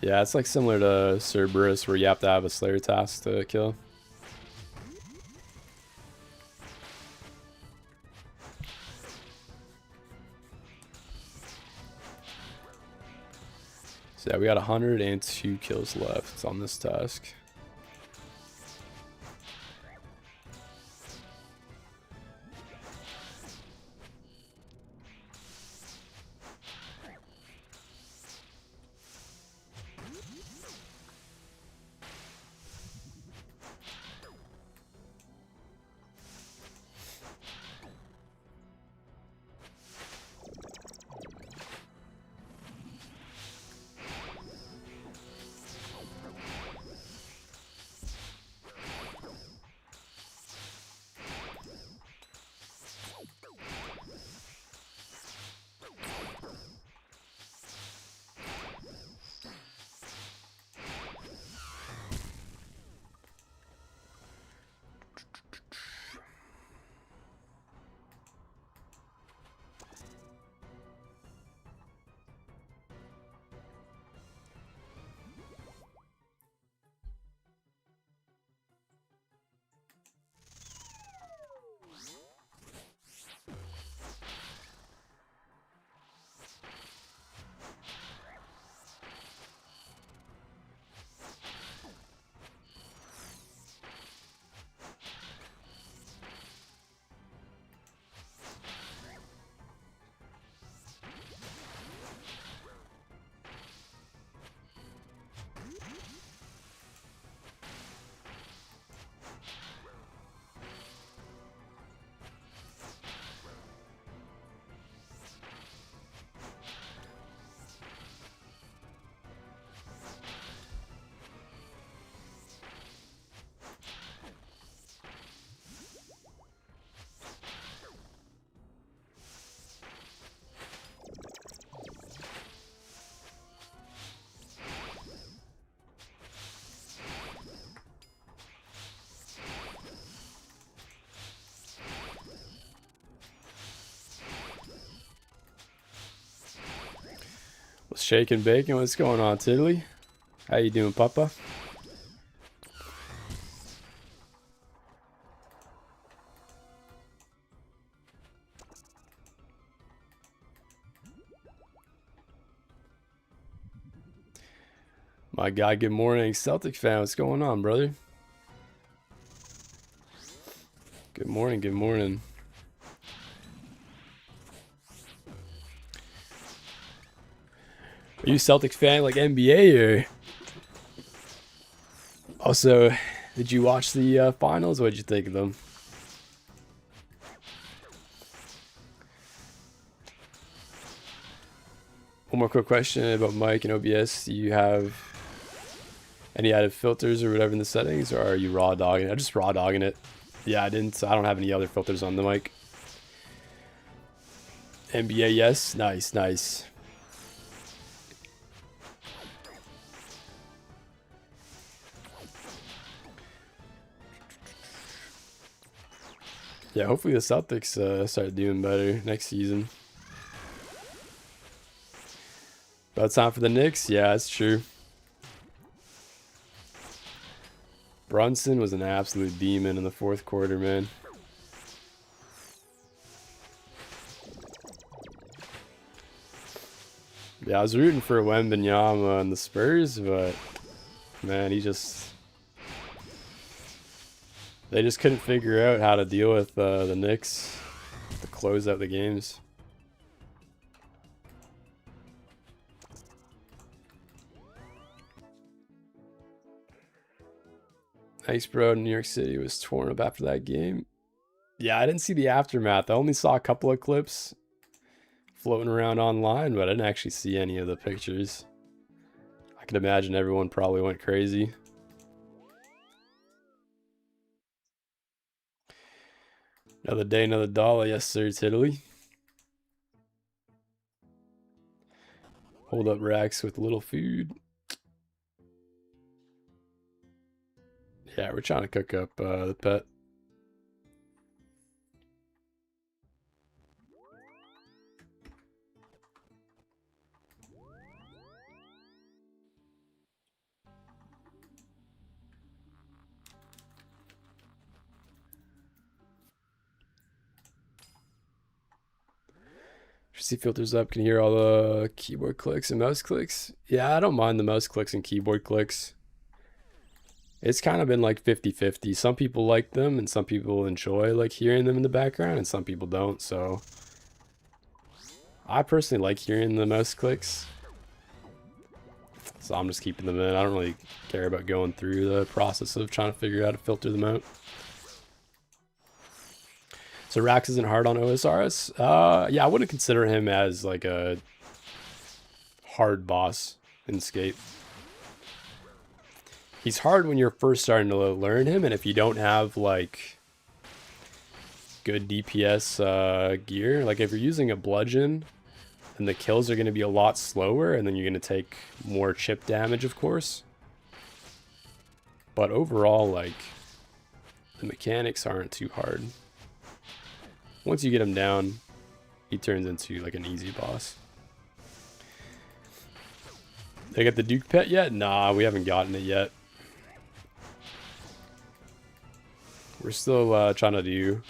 Yeah, it's like similar to Cerberus where you have to have a Slayer task to kill. So yeah, we got 102 kills left on this task. What's shaking bacon? What's going on, Tiddly? How you doing, Papa? My guy, good morning. Celtic fan, what's going on, brother? Good morning, good morning. Are you a Celtics fan like NBA or? Also, did you watch the finals? What did you think of them? One more quick question about mic and OBS. Do you have any added filters or whatever in the settings, or are you raw dogging it? I'm just raw dogging it. Yeah, I don't have any other filters on the mic. NBA, yes. Nice, nice. Yeah, hopefully the Celtics start doing better next season. About time for the Knicks? Yeah, that's true. Brunson was an absolute demon in the fourth quarter, man. Yeah, I was rooting for Wembanyama and the Spurs, but man, they just couldn't figure out how to deal with the Knicks to close out the games. Ice Bro in New York City was torn up after that game. Yeah, I didn't see the aftermath. I only saw a couple of clips floating around online, but I didn't actually see any of the pictures. I can imagine everyone probably went crazy. Another day, another dollar. Yes, sir, it's Italy. Hold up racks with little food. Yeah, we're trying to cook up the pet. See filters up, can hear all the keyboard clicks and mouse clicks. Yeah, I don't mind the mouse clicks and keyboard clicks. It's kind of been like 50-50. Some people like them and some people enjoy like hearing them in the background and some people don't. So I personally like hearing the mouse clicks. So I'm just keeping them in. I don't really care about going through the process of trying to figure out how to filter them out. So Rax isn't hard on OSRS? Yeah, I wouldn't consider him as like a hard boss in Scape. He's hard when you're first starting to learn him, and if you don't have like good DPS gear, like if you're using a bludgeon, then the kills are going to be a lot slower, and then you're going to take more chip damage, of course. But overall, like, the mechanics aren't too hard. Once you get him down, he turns into like an easy boss. They got the Duke pet yet? Nah, we haven't gotten it yet. We're still trying to do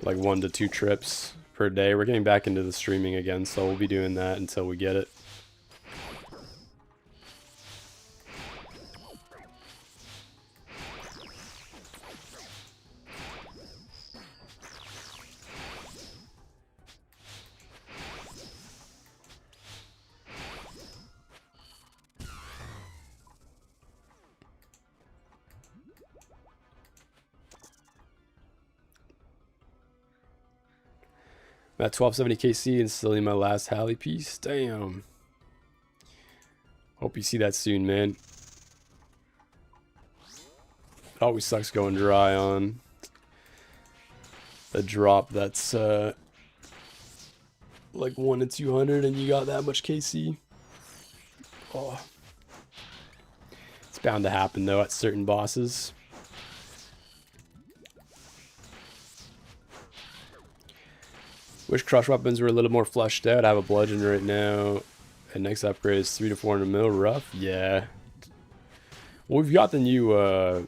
like 1 to 2 trips per day. We're getting back into the streaming again, so we'll be doing that until we get it. I'm at 1270 KC and still in my last Halley piece. Damn. Hope you see that soon, man. It always sucks going dry on a drop that's like 1 to 200 and you got that much KC. Oh. It's bound to happen though at certain bosses. Wish crush weapons were a little more fleshed out. I have a bludgeon right now. And next upgrade is 300 to 400 mil rough. Yeah. Well, we've got the new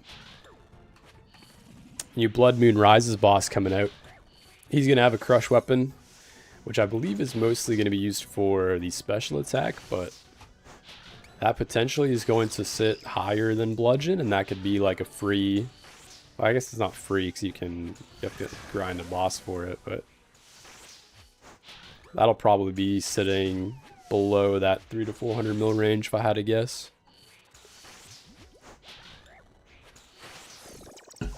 Blood Moon Rises boss coming out. He's gonna have a crush weapon, which I believe is mostly gonna be used for the special attack, but that potentially is going to sit higher than bludgeon, and that could be like a free. Well, I guess it's not free because you have to grind a boss for it, but that'll probably be sitting below that 300 to 400 mil range if I had to guess. But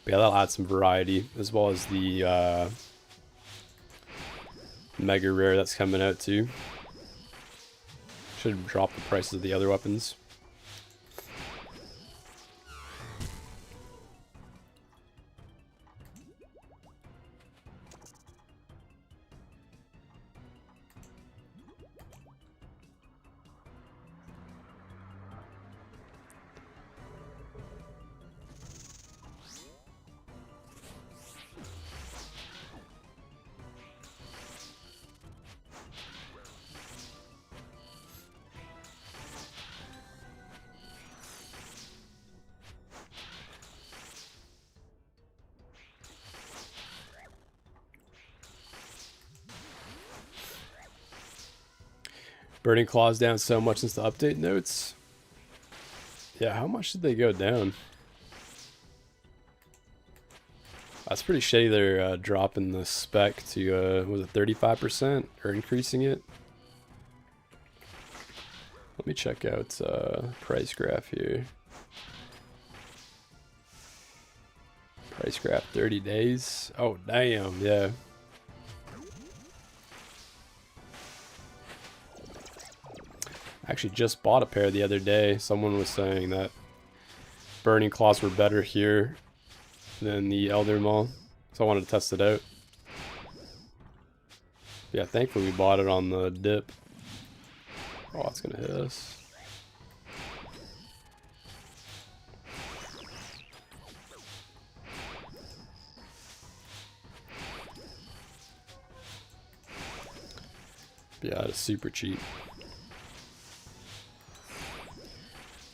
yeah, that'll add some variety, as well as the mega rare that's coming out too. Should drop the prices of the other weapons. Burning Claws down so much since the update notes. Yeah, how much did they go down? That's pretty shitty. They're dropping the spec to, was it 35% or increasing it? Let me check out price graph here. Price graph 30 days. Oh, damn, yeah. I actually just bought a pair the other day. Someone was saying that Burning Claws were better here than the Elder Maul, so I wanted to test it out. Yeah, thankfully we bought it on the dip. Oh, it's gonna hit us. Yeah, it's super cheap.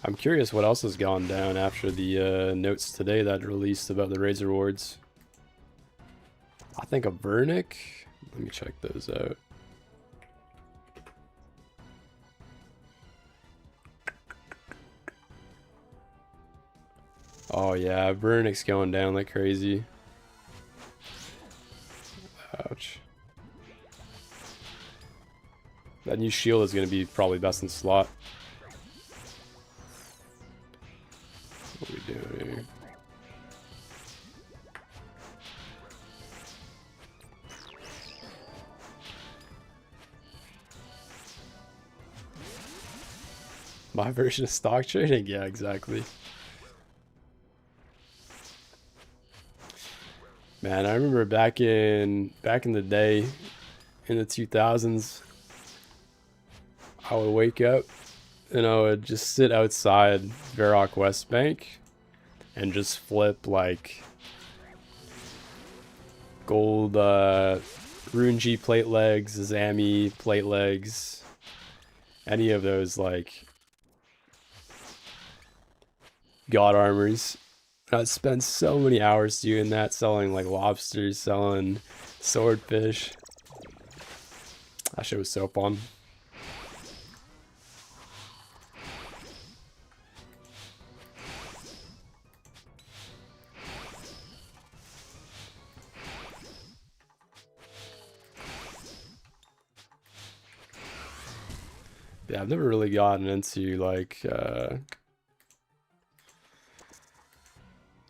I'm curious what else has gone down after the notes today that released about the Raids rewards. I think a Vernic. Let me check those out. Oh yeah, Vernic's going down like crazy. Ouch. That new shield is going to be probably best in slot. What are we doing here? My version of stock trading? Yeah, exactly. Man, I remember back in the day, in the 2000s, I would wake up and I would just sit outside Varrock West Bank and just flip like gold Rune G plate legs, Zami plate legs, any of those like god armors. I spent so many hours doing that, selling like lobsters, selling swordfish. That shit was so fun. Yeah, I've never really gotten into like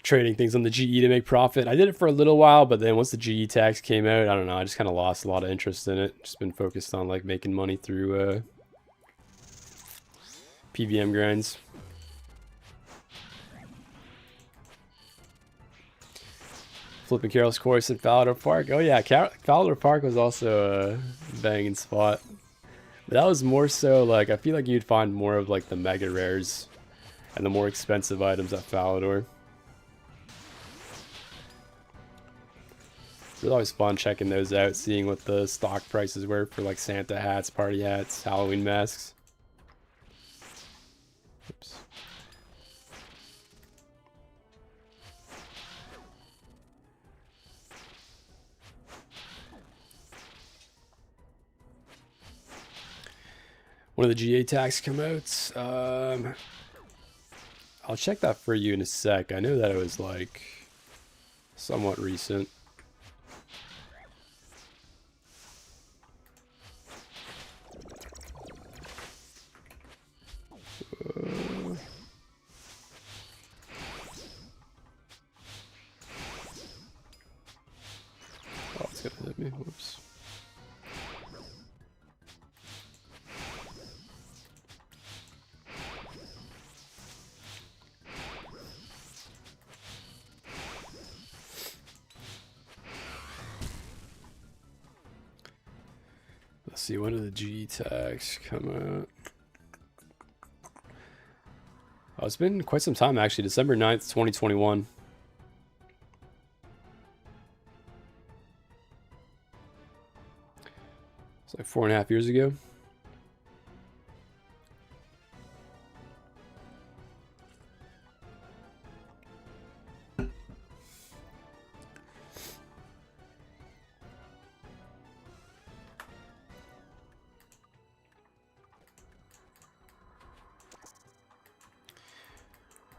trading things on the GE to make profit. I did it for a little while, but then once the GE tax came out, I don't know, I just kind of lost a lot of interest in it. Just been focused on like making money through PVM grinds. Flipping Carol's course in Falador Park. Oh yeah, Falador Park was also a banging spot. But that was more so like, I feel like you'd find more of like the mega rares and the more expensive items at Falador. It was always fun checking those out, seeing what the stock prices were for like Santa hats, party hats, Halloween masks. Oops. When did the GA tax come out? I'll check that for you in a sec. I know that it was like somewhat recent. Oh, it's gonna hit me. Whoops. Let's see, when did the GE tax come out? Oh, it's been quite some time actually. December 9th, 2021. It's like 4.5 years ago.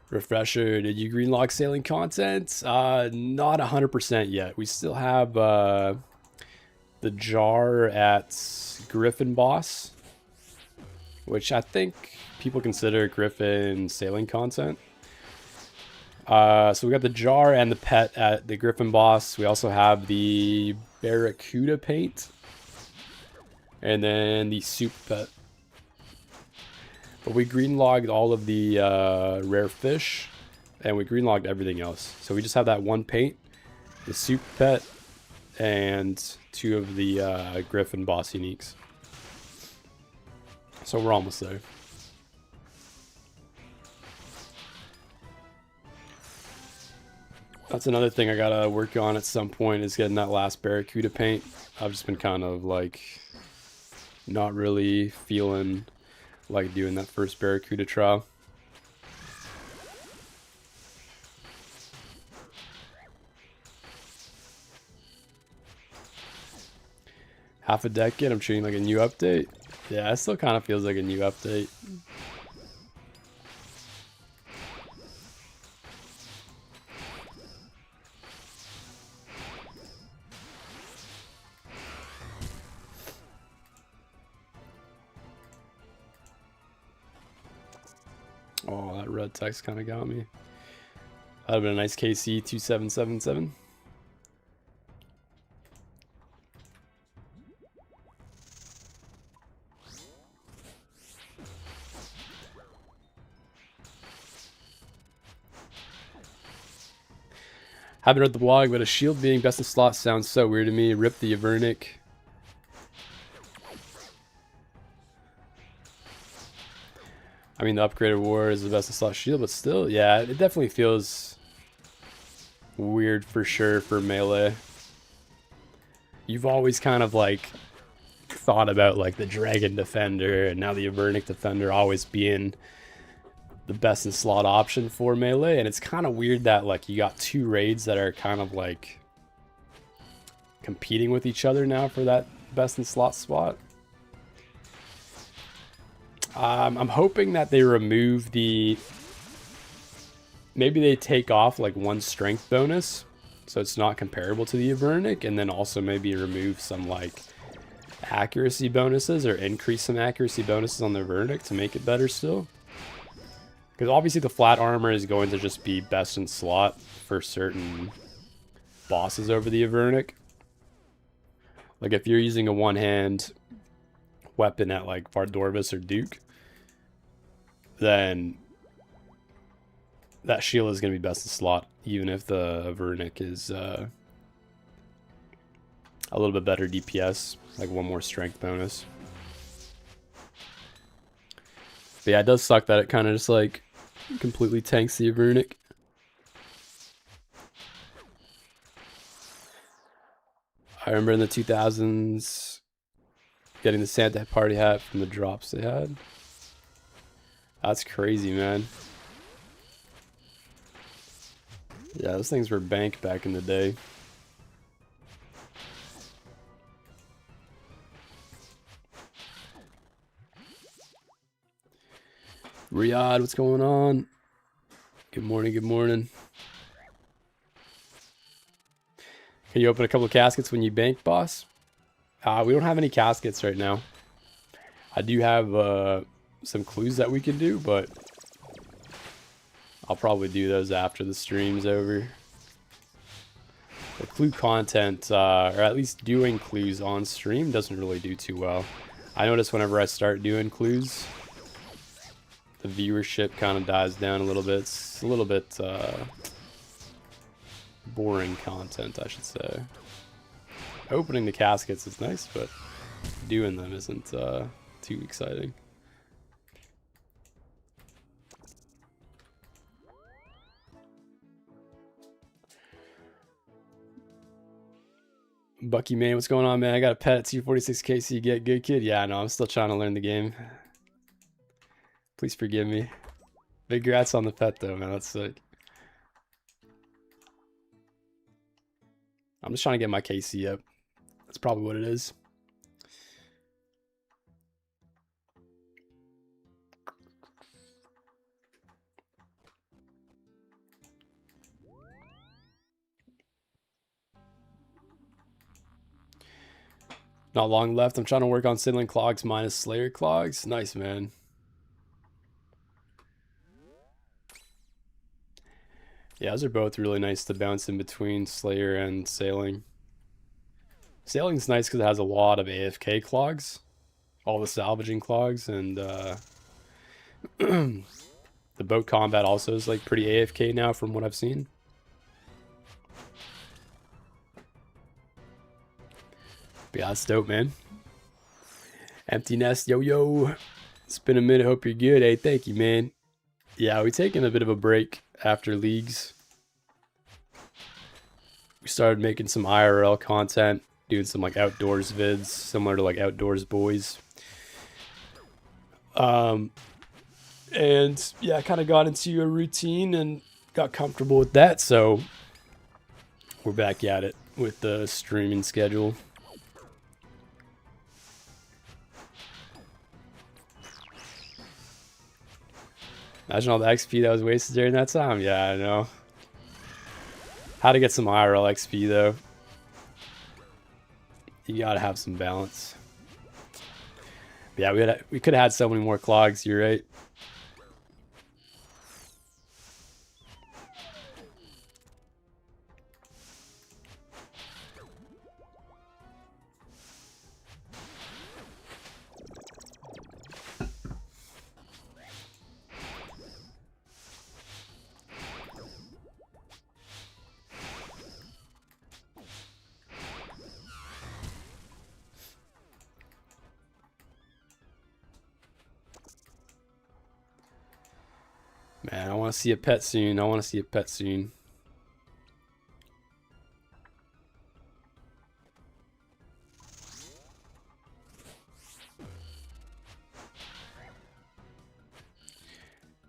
Refresher, did you greenlog sailing content? Not 100% yet. We still have the jar at Griffin Boss, which I think people consider Griffin sailing content. So we got the jar and the pet at the Griffin Boss. We also have the Barracuda paint. And then the soup pet. But we greenlogged all of the rare fish. And we greenlogged everything else. So we just have that one paint, the soup pet, and 2 of the Griffin Boss uniques. So we're almost there. That's another thing I gotta work on at some point, is getting that last Barracuda paint. I've just been kind of like not really feeling like doing that first Barracuda trial. Half a decade, I'm treating like a new update. Yeah, it still kind of feels like a new update. Oh, that red text kind of got me. That'd have been a nice KC 2777. Haven't read the blog, but a shield being best in slot sounds so weird to me. Rip the Avernic. I mean, the upgraded war is the best in slot shield, but still, yeah, it definitely feels weird for sure for melee. You've always kind of like thought about like the Dragon Defender and now the Avernic Defender always being the best in slot option for melee, and it's kind of weird that like you got 2 raids that are kind of like competing with each other now for that best in slot spot. I'm hoping that they remove the, maybe they take off like 1 strength bonus so it's not comparable to the Avernic, and then also maybe remove some like accuracy bonuses or increase some accuracy bonuses on the Avernic to make it better still. Because obviously the flat armor is going to just be best in slot for certain bosses over the Avernic. Like if you're using a one-hand weapon at like Vardorvis or Duke, then that shield is going to be best in slot, even if the Avernic is a little bit better DPS, like 1 more strength bonus. But yeah, it does suck that it kind of just like completely tanks the Avernic. I remember in the 2000s getting the Santa party hat from the drops they had. That's crazy, man. Yeah, those things were bank back in the day. Riyadh, what's going on? Good morning, good morning. Can you open a couple of caskets when you bank, boss? We don't have any caskets right now. I do have some clues that we can do, but I'll probably do those after the stream's over. The clue content, or at least doing clues on stream, doesn't really do too well. I notice whenever I start doing clues, the viewership kind of dies down a little bit. It's a little bit boring content, I should say. Opening the caskets is nice, but doing them isn't too exciting. Bucky man, what's going on, man? I got a pet at 246k, so you get good, kid. Yeah, no, I'm still trying to learn the game. Please forgive me. Big congrats on the pet, though, man. That's sick. I'm just trying to get my KC up. That's probably what it is. Not long left. I'm trying to work on Sidling Clogs minus Slayer Clogs. Nice, man. Yeah, those are both really nice to bounce in between Slayer and Sailing. Sailing's nice because it has a lot of AFK clogs. All the salvaging clogs, and the boat combat also is like pretty AFK now from what I've seen. But yeah, that's dope, man. Empty Nest, yo. It's been a minute, hope you're good. Hey, thank you, man. Yeah, we taken a bit of a break after leagues. We started making some IRL content, doing some like outdoors vids, similar to like Outdoors Boys. And yeah, I kind of got into a routine and got comfortable with that, so we're back at it with the streaming schedule. Imagine all the XP that was wasted during that time. Yeah, I know. How to get some IRL XP though. You gotta have some balance. But yeah, we could have had so many more clogs. You're right. Man, I want to see a pet soon. I want to see a pet soon.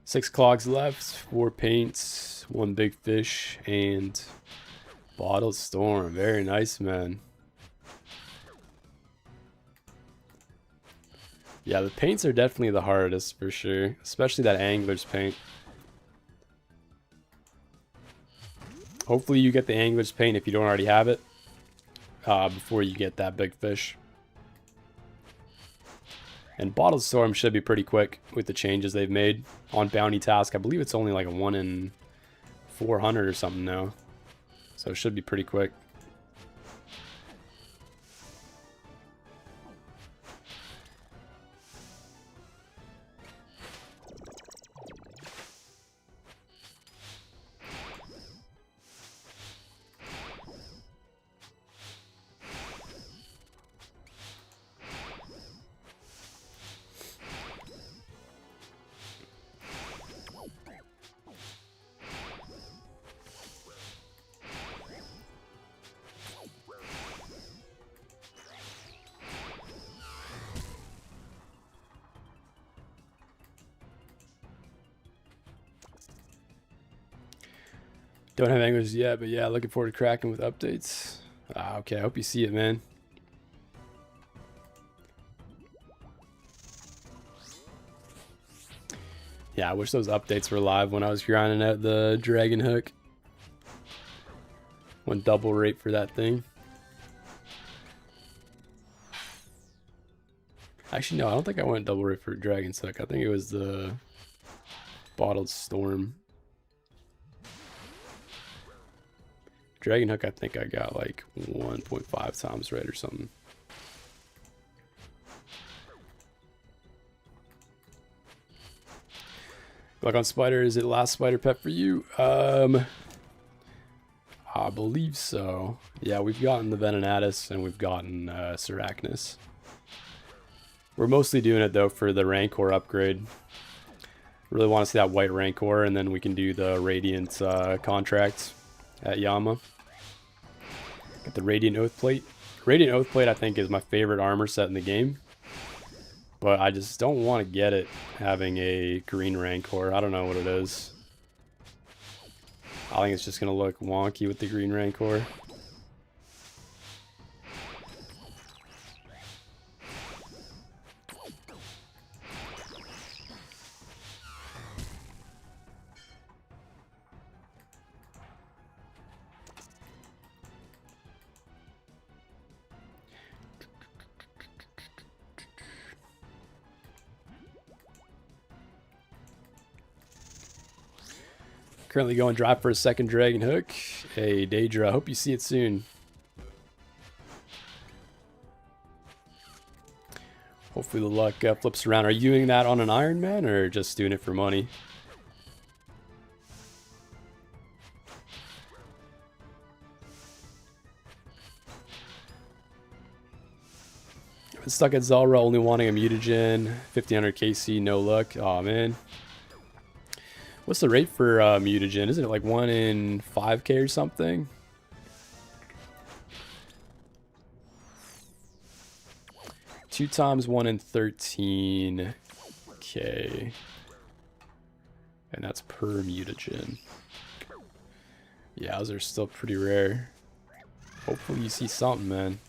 Six clogs left, 4 paints, 1 big fish, and bottled storm. Very nice, man. Yeah, the paints are definitely the hardest for sure, especially that angler's paint. Hopefully you get the angler's paint if you don't already have it before you get that big fish. And bottled storm should be pretty quick with the changes they've made on bounty task. I believe it's only like a 1 in 400 or something now, so it should be pretty quick. Don't have anglers yet, but yeah, looking forward to cracking with updates. Okay, I hope you see it, man. Yeah, I wish those updates were live when I was grinding out the dragon hook. Went double rate for that thing. Actually, no, I don't think I went double rate for dragon's hook. I think it was the bottled storm. Dragon hook, I think I got like 1.5 times right or something. Luck on spider, is it last spider pet for you? I believe so. Yeah, we've gotten the Venenatus and we've gotten Seracnus. We're mostly doing it though for the Rancor upgrade. Really want to see that white Rancor, and then we can do the Radiant contract at Yama. Get the Radiant Oath Plate. Radiant Oath Plate I think is my favorite armor set in the game, but I just don't want to get it having a green Rancor. I don't know what it is. I think it's just going to look wonky with the green Rancor. currently going drive for a second dragon hook. Hey, Daedra, I hope you see it soon. Hopefully the luck flips around. Are you doing that on an Iron Man or just doing it for money? I've been stuck at Zelra, only wanting a mutagen. 1500 KC, no luck. Oh man. What's the rate for mutagen? Isn't it like 1 in 5k or something? Two times 1 in 13k. And that's per mutagen. Yeah, those are still pretty rare. Hopefully you see something, man.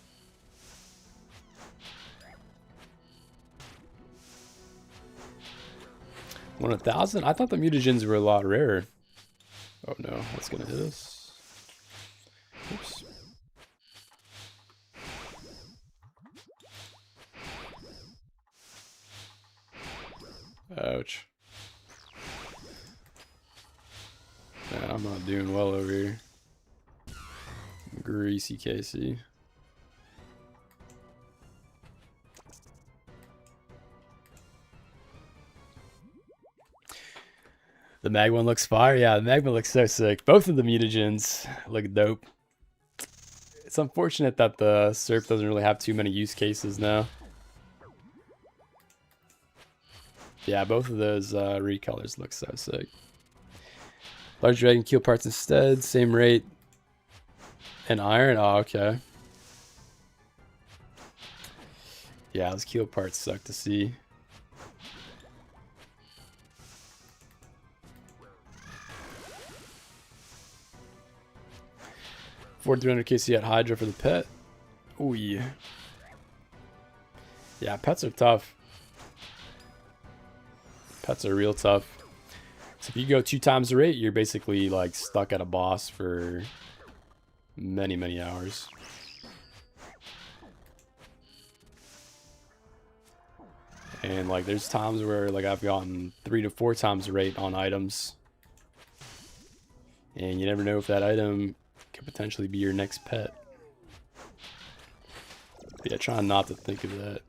One 1,000? I thought the mutagens were a lot rarer. Oh no, what's gonna hit us? Oops. Ouch. Yeah, I'm not doing well over here. Greasy Casey. The mag one looks fire. Yeah, the mag one looks so sick. Both of the mutagens look dope. It's unfortunate that the Surf doesn't really have too many use cases now. Yeah, both of those recolors look so sick. Large dragon keel parts instead, same rate. And iron? Oh, okay. Yeah, those keel parts suck to see. $4,300 KC at Hydra for the pet. Ooh, yeah. Yeah, pets are tough. Pets are real tough. So if you go 2 times the rate, you're basically like stuck at a boss for many, many hours. And like there's times where like I've gotten 3 to 4 times the rate on items. And you never know if that item could potentially be your next pet. But yeah, trying not to think of that.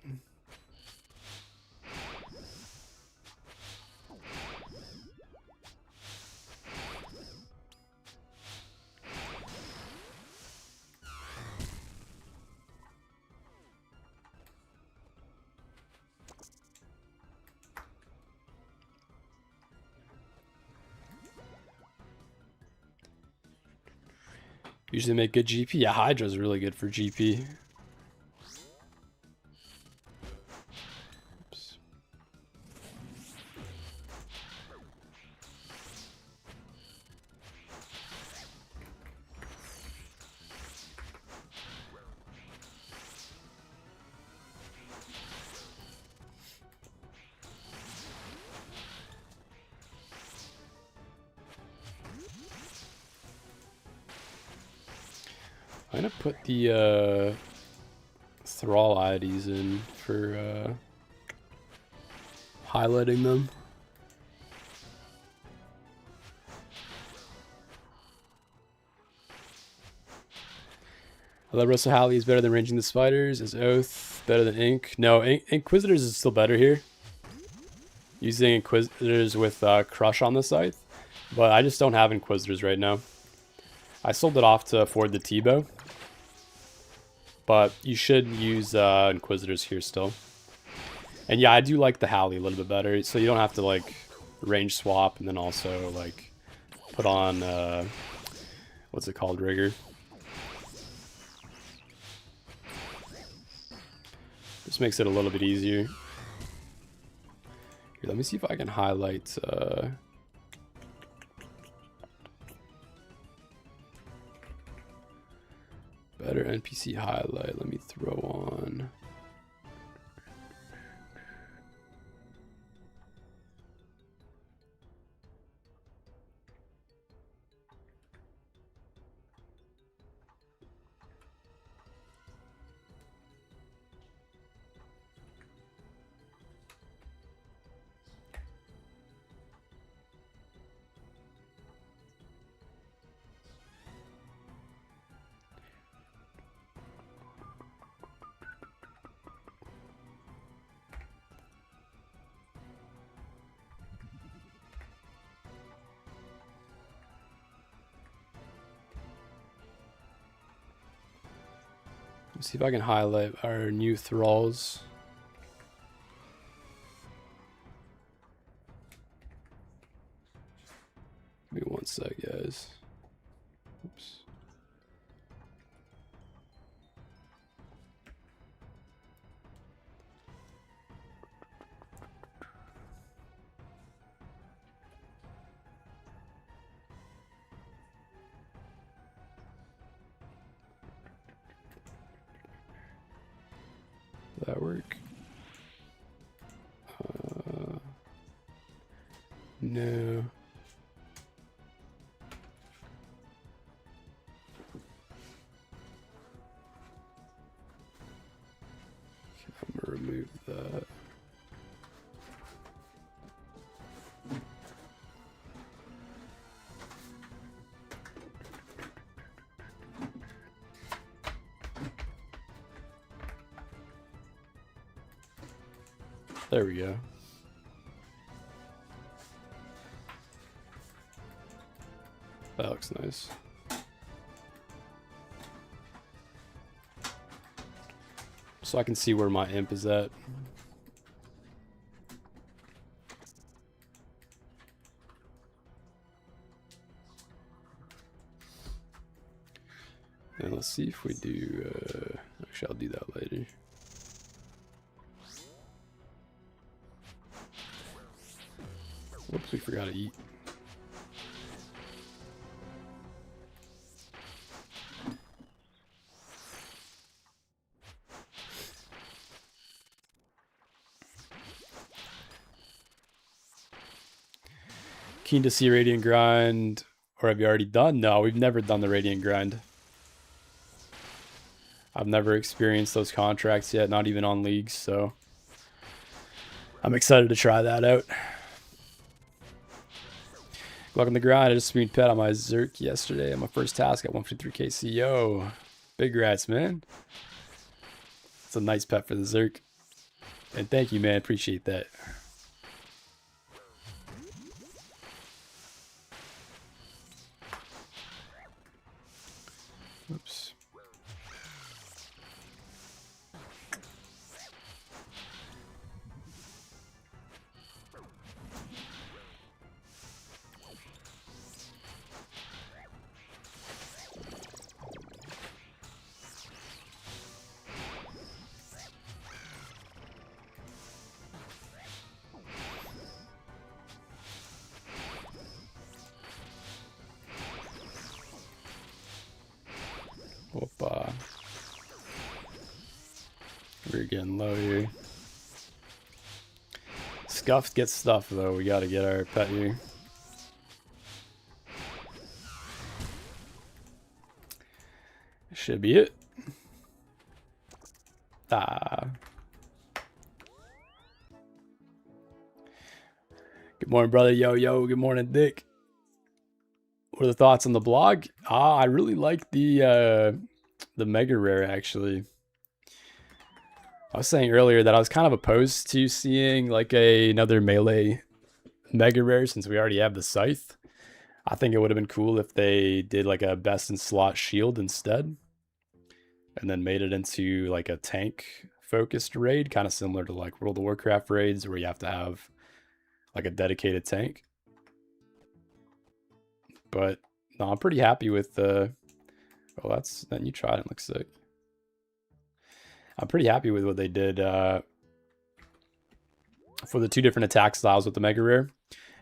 Usually make good GP. Yeah, Hydra's really good for GP. Oops. I'm gonna put the Thrall IDs in for highlighting them. I love Russell Halley is better than Ranging the Spiders. Is Oath better than Ink? No, Inquisitors is still better here. Using Inquisitors with Crush on the scythe. But I just don't have Inquisitors right now. I sold it off to afford the T-bow. But you should use Inquisitors here still. And yeah, I do like the Halley a little bit better. So you don't have to like range swap and then also like put on, what's it called, Rigor. This makes it a little bit easier. Here, let me see if I can highlight... better NPC highlight. Let me throw on... See if I can highlight our new thralls. Give me one sec, guys. Oops. That work? No. I'm gonna remove that. There we go. That looks nice. So I can see where my imp is at. And let's see if we do, actually I'll do that later. Whoops, we forgot to eat. Keen to see Radiant Grind, or have you already done? No, we've never done the Radiant Grind. I've never experienced those contracts yet, not even on leagues, so I'm excited to try that out. Welcome to the grind. I just streamed pet on my Zerk yesterday on my first task at 153k CO. Big rats, man. It's a nice pet for the Zerk. And thank you, man. Appreciate that. Oops. Whoop, we're getting low here. Scuffed gets stuffed though. We gotta get our pet here. Should be it. Ah. Good morning, brother. Yo, yo. Good morning, Dick. What are the thoughts on the blog? I really like the mega rare, actually. I was saying earlier that I was kind of opposed to seeing like another melee mega rare since we already have the scythe. I think it would have been cool if they did like a best in slot shield instead, and then made it into like a tank focused raid, kind of similar to like World of Warcraft raids where you have to have like a dedicated tank. But no, I'm pretty happy with the. Oh, that's then you tried it. Looks sick. I'm pretty happy with what they did for the two different attack styles with the mega rare.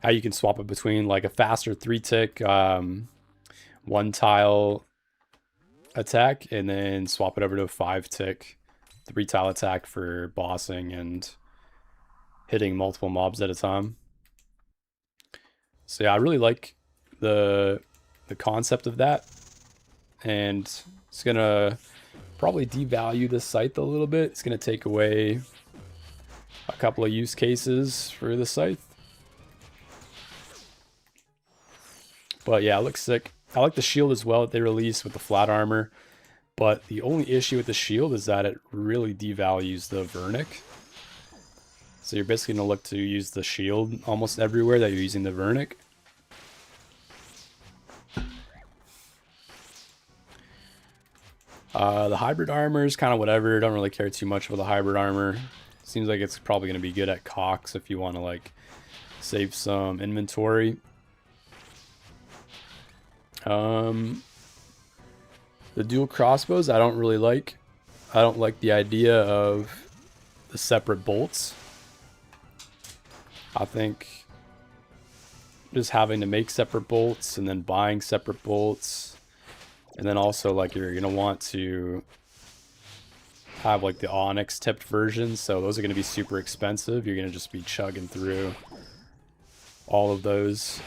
How you can swap it between like a faster 3-tick, one tile attack, and then swap it over to a 5-tick, 3-tile attack for bossing and hitting multiple mobs at a time. So yeah, I really like the concept of that, and it's gonna probably devalue the scythe a little bit. It's gonna take away a couple of use cases for the scythe, but yeah, it looks sick. I like the shield as well that they released with the flat armor, but the only issue with the shield is that it really devalues the Vernic. So you're basically gonna look to use the shield almost everywhere that you're using the Vernic. The hybrid armor is kind of whatever. Don't really care too much about the hybrid armor. Seems like it's probably going to be good at Cox if you want to like save some inventory. The dual crossbows I don't really like. I don't like the idea of the separate bolts. I think just having to make separate bolts and then buying separate bolts, and then also like you're gonna want to have like the onyx tipped versions, so those are gonna be super expensive. You're gonna just be chugging through all of those.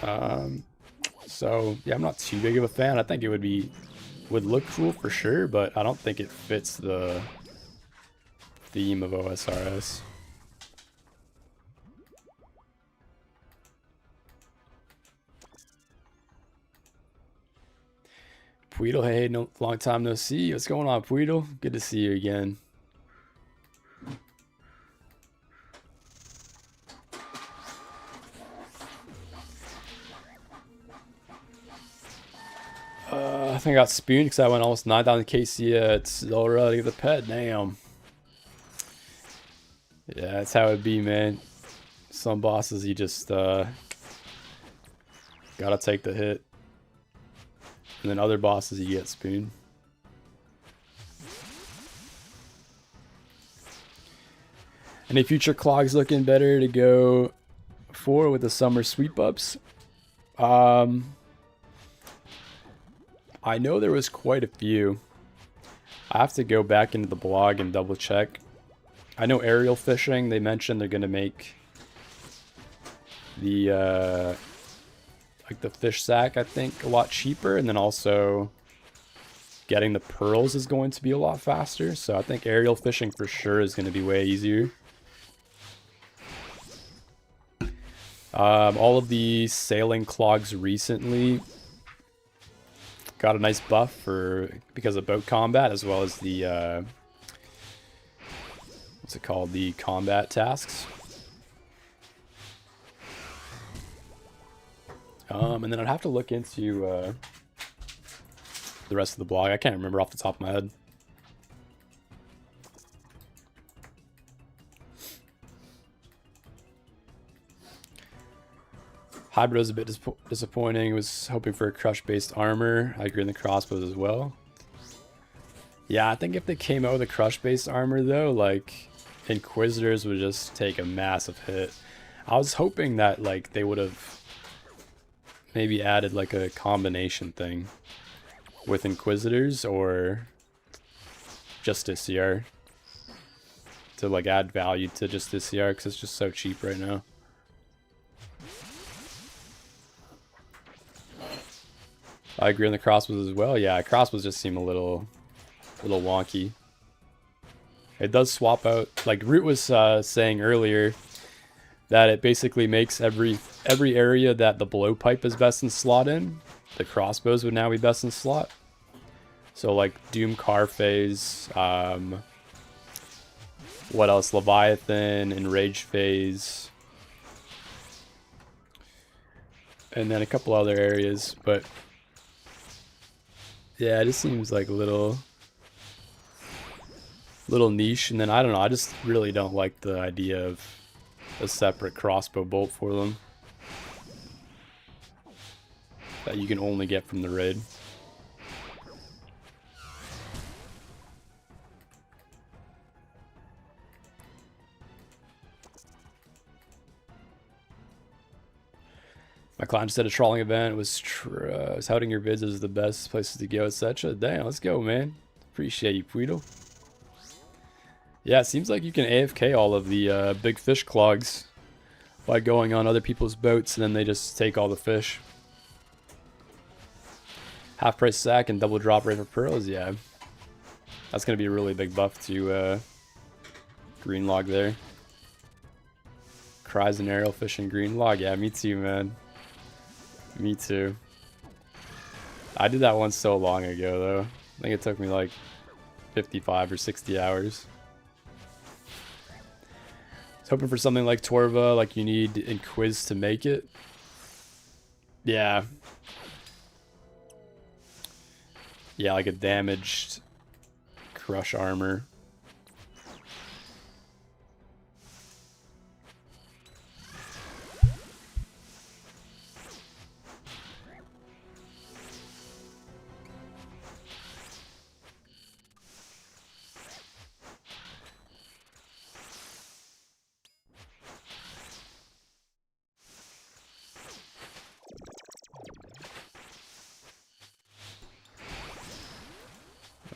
So yeah, I'm not too big of a fan. I think it would look cool for sure, but I don't think it fits the theme of OSRS. Pweedle, hey, long time no see. What's going on, Pweedle? Good to see you again. I think I got spooned because I went almost 9,000 KC at Zora to get the pet. Damn. Yeah, that's how it be, man. Some bosses, you just gotta take the hit. And then other bosses, you get spooned. Any future clogs looking better to go for with the summer sweep ups? I know there was quite a few. I have to go back into the blog and double check. I know aerial fishing, they mentioned they're gonna make the like the fish sack, I think, a lot cheaper, and then also getting the pearls is going to be a lot faster. So I think aerial fishing for sure is going to be way easier. All of the sailing clogs recently got a nice buff because of boat combat, as well as the what's it called, the combat tasks. And then I'd have to look into the rest of the blog. I can't remember off the top of my head. Hybrid was a bit disappointing. Was hoping for a crush-based armor. I agree on the crossbows as well. Yeah, I think if they came out with a crush-based armor though, like Inquisitors would just take a massive hit. I was hoping that like they would have maybe added like a combination thing with Inquisitors or Justiciar to like add value to Justiciar, because it's just so cheap right now. I agree on the crossbows as well. Yeah, crossbows just seem a little wonky. It does swap out, like Root was saying earlier, that it basically makes every area that the blowpipe is best in slot in, the crossbows would now be best in slot. So like Doom Car Phase, what else? Leviathan, Enrage Phase, and then a couple other areas, but yeah, it just seems like a little niche. And then I don't know, I just really don't like the idea of a separate crossbow bolt for them that you can only get from the raid. My client just did a trawling event. It was touting your vids as the best places to go, etc. Damn, let's go, man. Appreciate you, Pweedle. Yeah, it seems like you can AFK all of the big fish clogs by going on other people's boats, and then they just take all the fish. Half price sack and double drop rate for pearls, yeah. That's going to be a really big buff to green log there. Cries and aerial fishing green log, yeah, me too, man. Me too. I did that one so long ago, though. I think it took me like 55 or 60 hours. I was hoping for something like Torva, like you need Inquis to make it. Yeah. Yeah, like a damaged crush armor.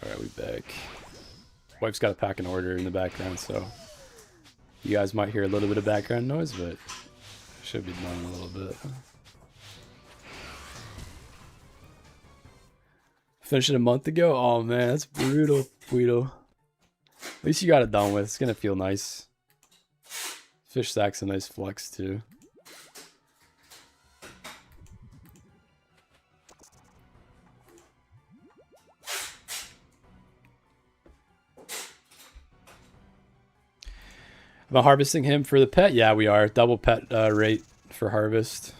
Alright, we back. Wife's got a pack in order in the background, so you guys might hear a little bit of background noise, but it should be done in a little bit. Finished it a month ago? Oh man, that's brutal, Guido. At least you got it done with. It's gonna feel nice. Fish sack's a nice flex too. Am I harvesting him for the pet? Yeah, we are. Double pet rate for harvest.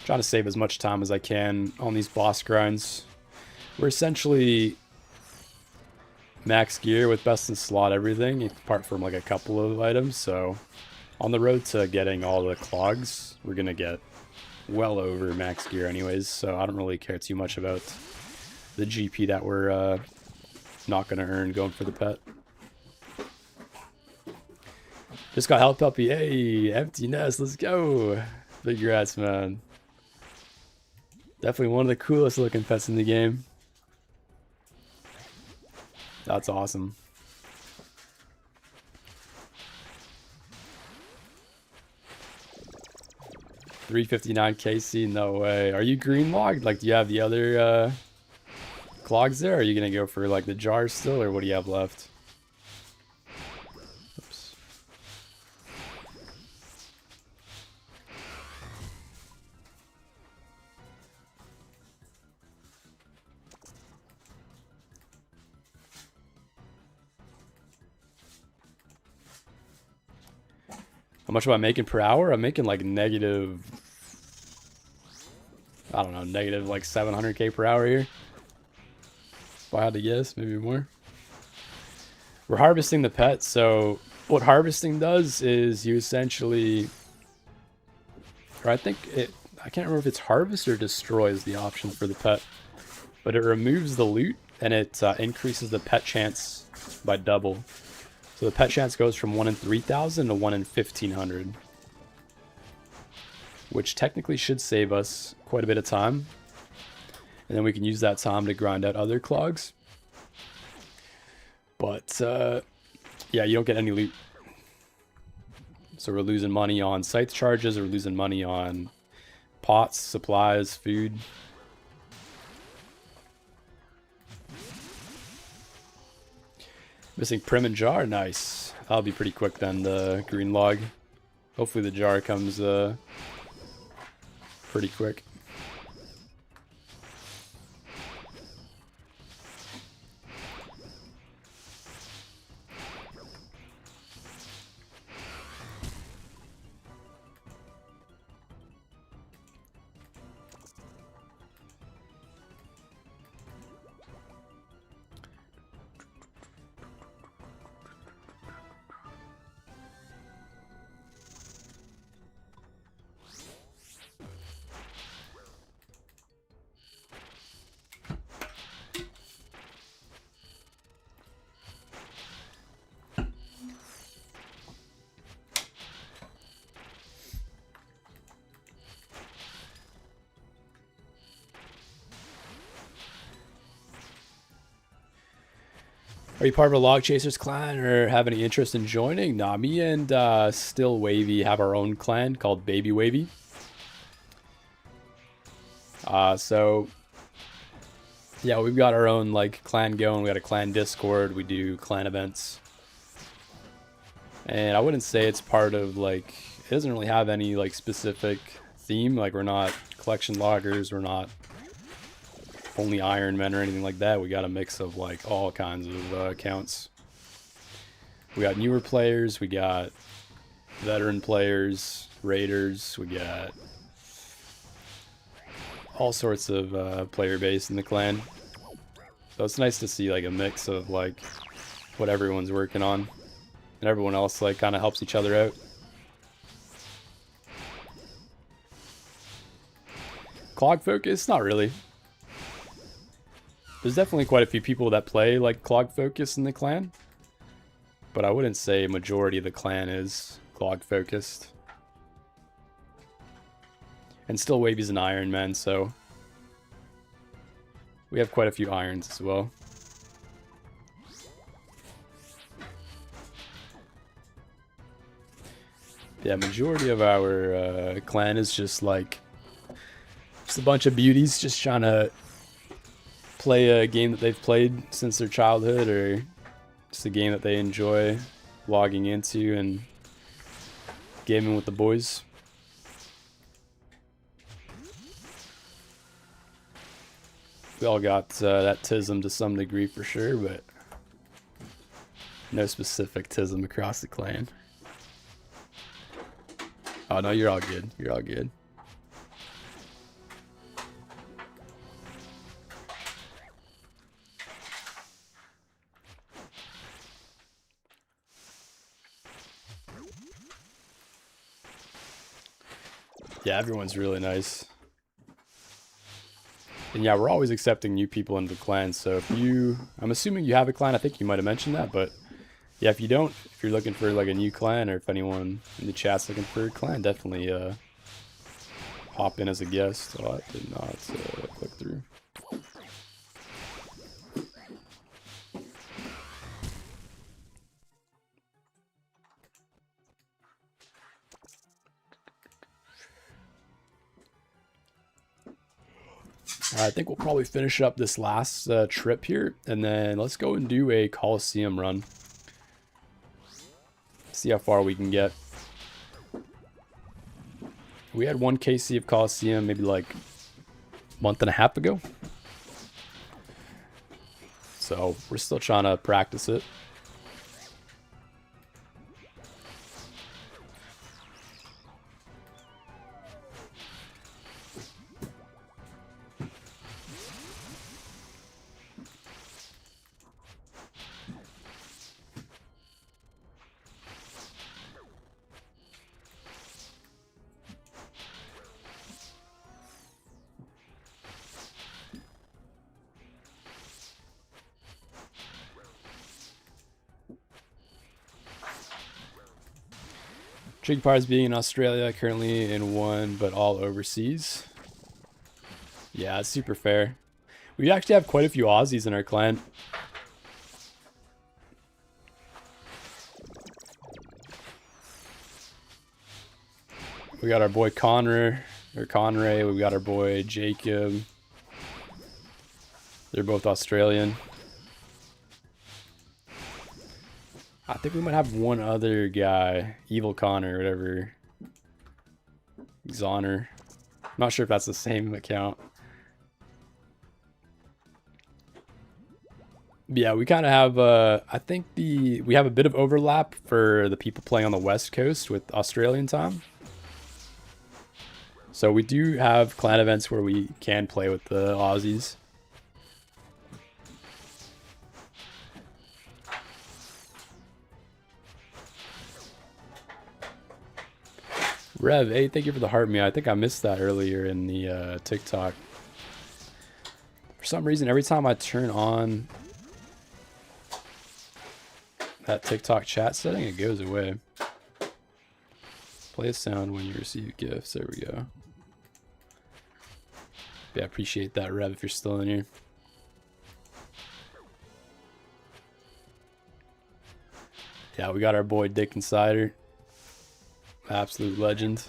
Trying to save as much time as I can on these boss grinds. We're essentially max gear with best in slot everything, apart from like a couple of items. So on the road to getting all the clogs, we're going to get well over max gear anyways. So I don't really care too much about the GP that we're not going to earn going for the pet. Just got health puppy. Hey, empty nest. Let's go. Big rats, man. Definitely one of the coolest looking pets in the game. That's awesome. $359 KC, no way. Are you green logged? Like, do you have the other clogs there? Or are you gonna go for like the jars still, or what do you have left? Oops. How much am I making per hour? I'm making like negative, I don't know, negative like 700K per hour here. If I had to guess, maybe more. We're harvesting the pet, so what harvesting does is you essentially, or I can't remember if it's harvest or destroy is the option for the pet, but it removes the loot and it increases the pet chance by double. So the pet chance goes from 1 in 3,000 to 1 in 1,500. Which technically should save us quite a bit of time. And then we can use that time to grind out other clogs. But, yeah, you don't get any loot. So we're losing money on scythe charges, we're losing money on pots, supplies, food. Missing prim and jar, nice. That'll be pretty quick then, the green log. Hopefully the jar comes pretty quick. Are you part of a Log Chasers clan or have any interest in joining? Nah, me and Still Wavy have our own clan called Baby Wavy. So yeah, we've got our own like clan going. We got a clan Discord. We do clan events. And I wouldn't say it's part of like, it doesn't really have any like specific theme. Like we're not collection loggers. We're not only Iron Men or anything like that. We got a mix of like all kinds of accounts. We got newer players, we got veteran players, raiders, we got all sorts of player base in the clan. So it's nice to see like a mix of like what everyone's working on, and everyone else like kind of helps each other out. Clog focus? Not really. There's definitely quite a few people that play like clog focus in the clan, but I wouldn't say majority of the clan is clog focused. And still Wavy's an Iron Man, so we have quite a few irons as well. Yeah, majority of our clan is just like a bunch of beauties just trying to play a game that they've played since their childhood, or just a game that they enjoy logging into and gaming with the boys. We all got that tism to some degree for sure, but no specific tism across the clan. Oh no, you're all good. You're all good. Yeah, everyone's really nice. And yeah, we're always accepting new people into the clan, so if you... I'm assuming you have a clan, I think you might have mentioned that, but yeah, if you don't, if you're looking for like a new clan, or if anyone in the chat's looking for a clan, definitely hop in as a guest. Oh, I did not click through. I think we'll probably finish up this last trip here, and then let's go and do a Coliseum run. See how far we can get. We had 1 KC of Coliseum maybe like a month and a half ago. So we're still trying to practice it. Trigpars being in Australia, currently in 1, but all overseas. Yeah, it's super fair. We actually have quite a few Aussies in our clan. We got our boy Conray, we got our boy Jacob. They're both Australian. I think we might have one other guy, Evil Connor, or whatever. Xoner. I'm not sure if that's the same account. But yeah, we kind of have, I think we have a bit of overlap for the people playing on the West Coast with Australian time. So we do have clan events where we can play with the Aussies. Rev, hey, thank you for the heart me. I think I missed that earlier in the TikTok. For some reason, every time I turn on that TikTok chat setting, it goes away. Play a sound when you receive gifts. There we go. Yeah, appreciate that, Rev, if you're still in here. Yeah, we got our boy Dick Insider. Absolute legend.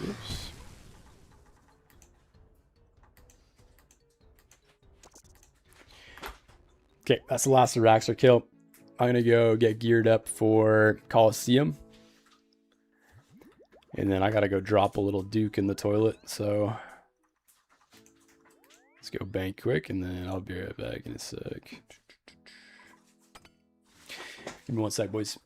Oops. Okay, that's the last Araxxor kill. I'm gonna go get geared up for Coliseum. And then I gotta go drop a little Duke in the toilet, so let's go bank quick, and then I'll be right back in a sec. Give me one sec, boys.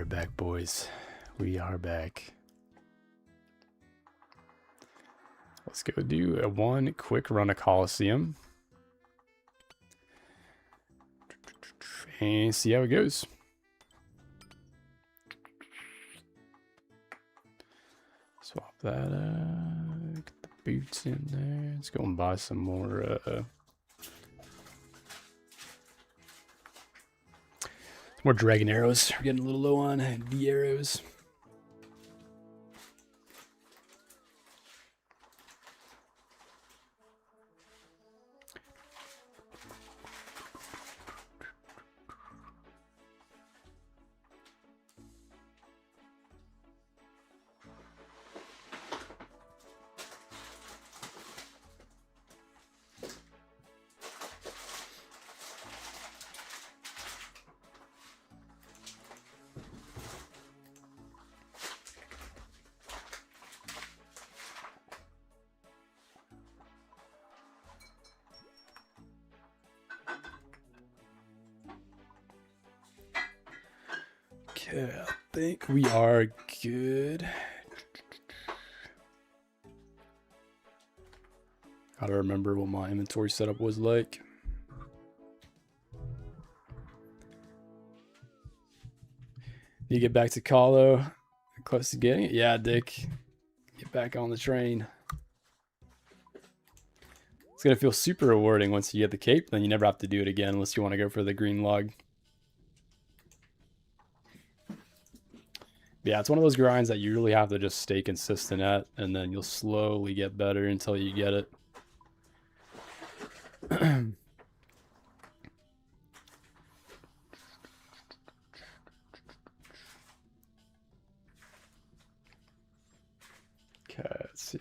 are back, boys. We are back. Let's go do one quick run of Coliseum. And see how it goes. Swap that get the boots in there. Let's go and buy some more more dragon arrows. We're getting a little low on the arrows. Okay, I think we are good. Gotta remember what my inventory setup was like. You get back to Colo, close to getting it. Yeah, Dick, get back on the train. It's gonna feel super rewarding once you get the cape. Then you never have to do it again unless you want to go for the green log. Yeah, it's one of those grinds that you really have to just stay consistent at, and then you'll slowly get better until you get it. Okay, let's see.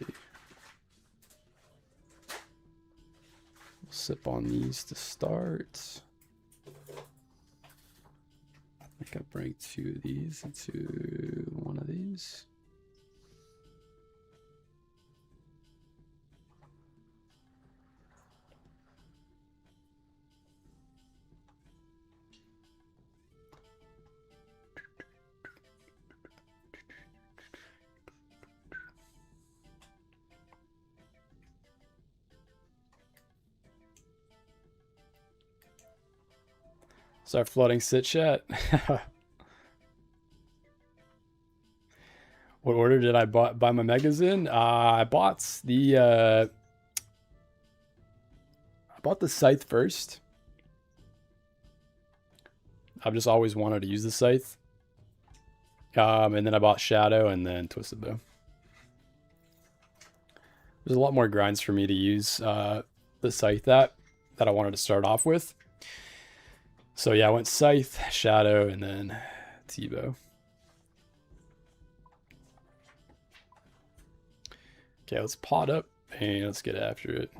We'll sip on these to start. I think I'll bring 2 of these into one of these. Start flooding sit chat. What order did I buy my megas in? I bought the scythe first. I've just always wanted to use the scythe. And then I bought Shadow and then Twisted Bow. There's a lot more grinds for me to use the scythe that I wanted to start off with. So yeah, I went Scythe, Shadow, and then T-Bow. Okay, let's pot up and let's get after it.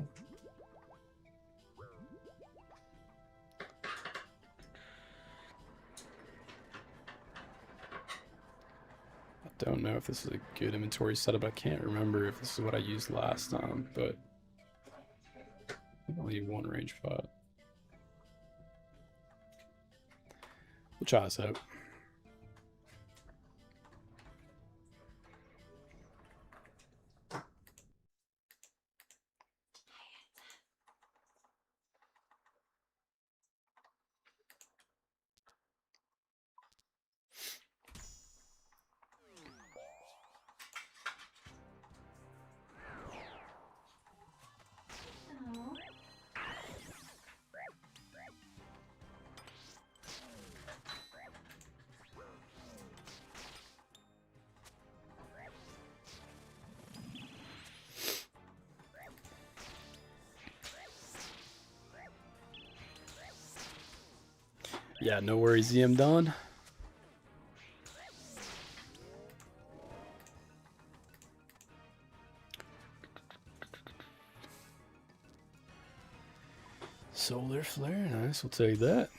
I don't know if this is a good inventory setup. I can't remember if this is what I used last time, but I only need 1 range pot. We'll try this out. Yeah, no worries, ZM done. Solar flare, nice, we'll take that.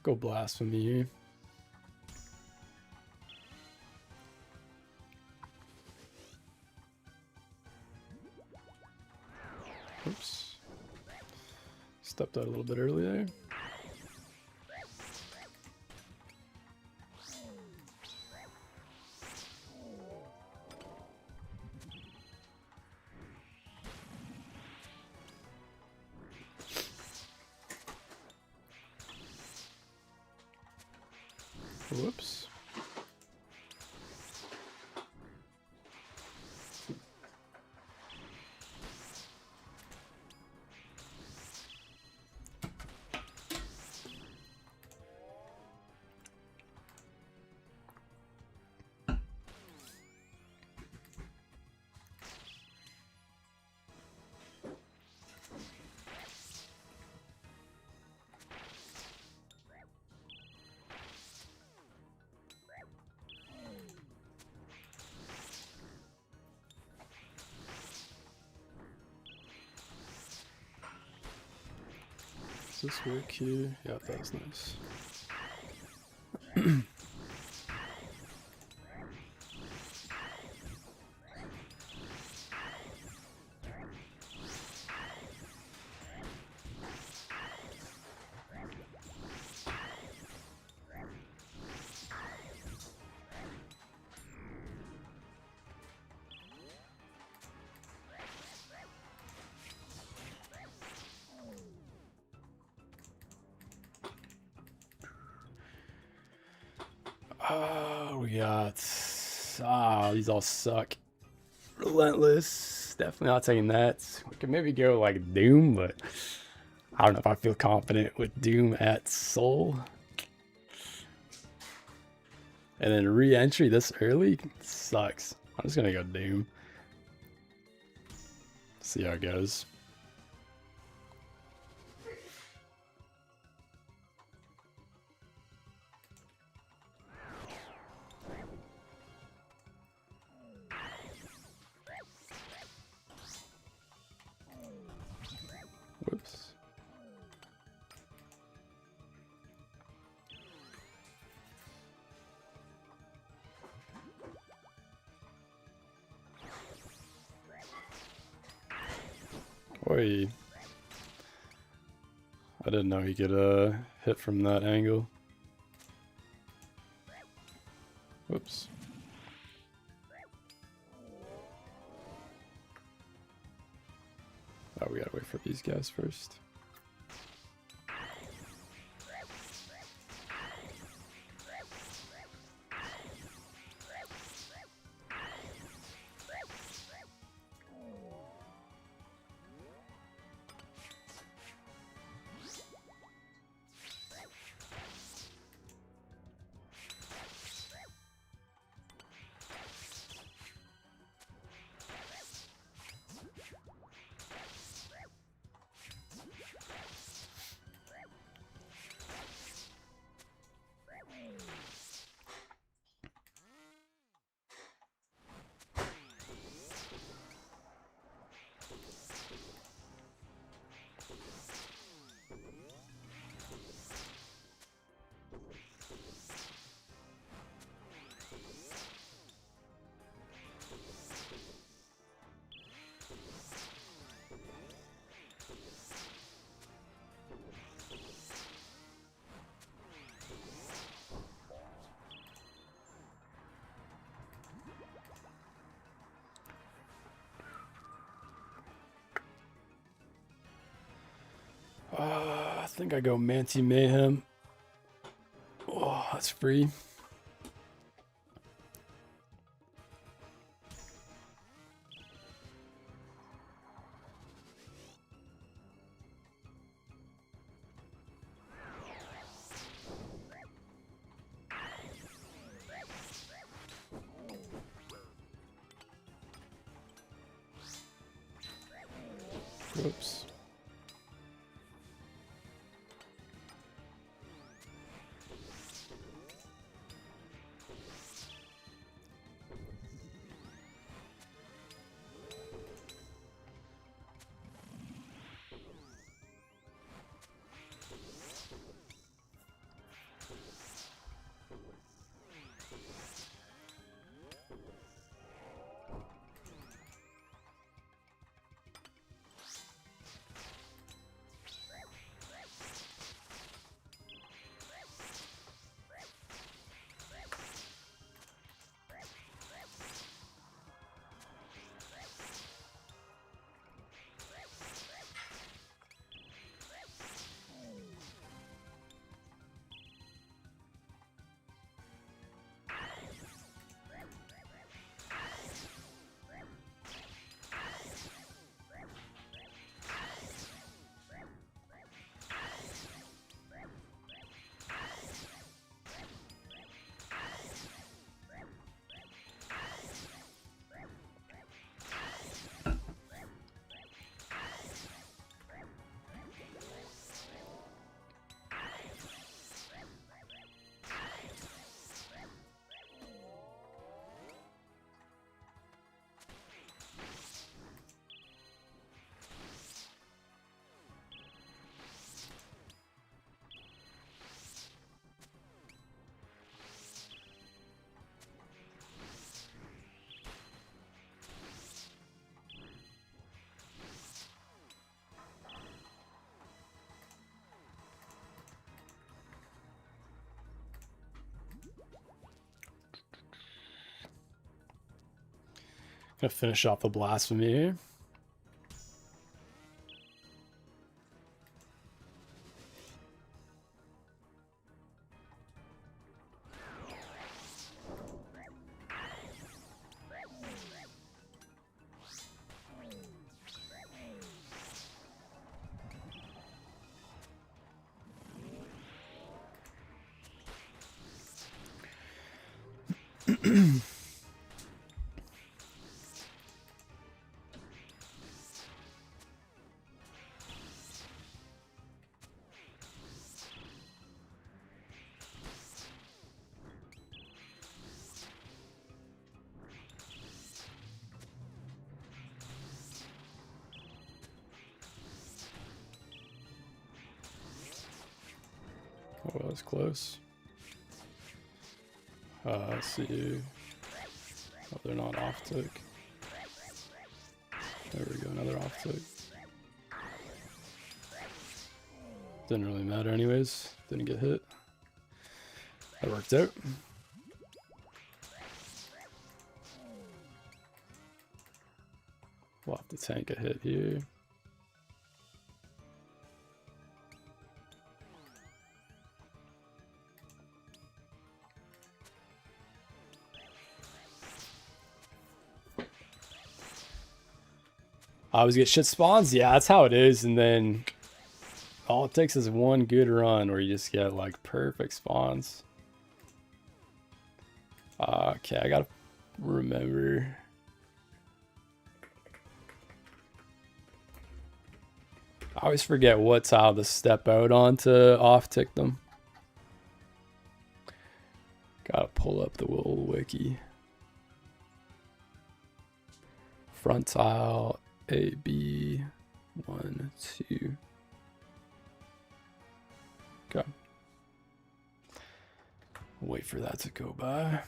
Go Blasphemy here. Oops. Stepped out a little bit early there. Whoops. Does this work here? Yeah, that was nice. Oh, we got... these all suck. Relentless. Definitely not taking that. We could maybe go like Doom, but I don't know if I feel confident with Doom at Soul. And then re-entry this early sucks. I'm just gonna go Doom. See how it goes. Whoops. Oi. I didn't know he could hit from that angle. Whoops. Oh, we gotta wait for these guys first. I think I go Manti Mayhem. Oh, that's free. Whoops. Gonna finish off the blasphemy here. Oh, that was close. Let's see. Oh, they're not off tick. There we go, another off tick. Didn't really matter anyways. Didn't get hit. That worked out. We'll have to tank a hit here. I always get shit spawns. Yeah, that's how it is. And then all it takes is one good run where you just get like perfect spawns. Okay, I gotta remember. I always forget what tile to step out on to off tick them. Gotta pull up the little wiki. Front tile. A, B, 1, 2. Okay. Wait for that to go by.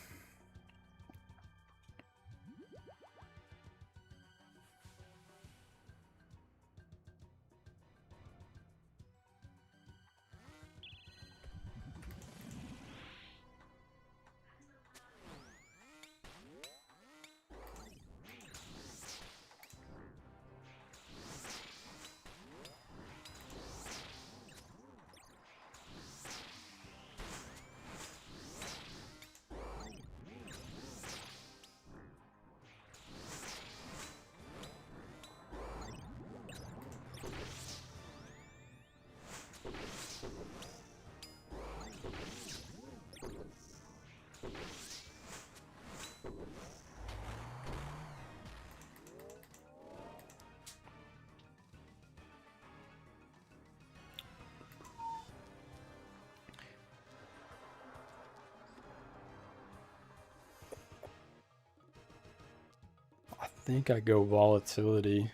I think I go volatility.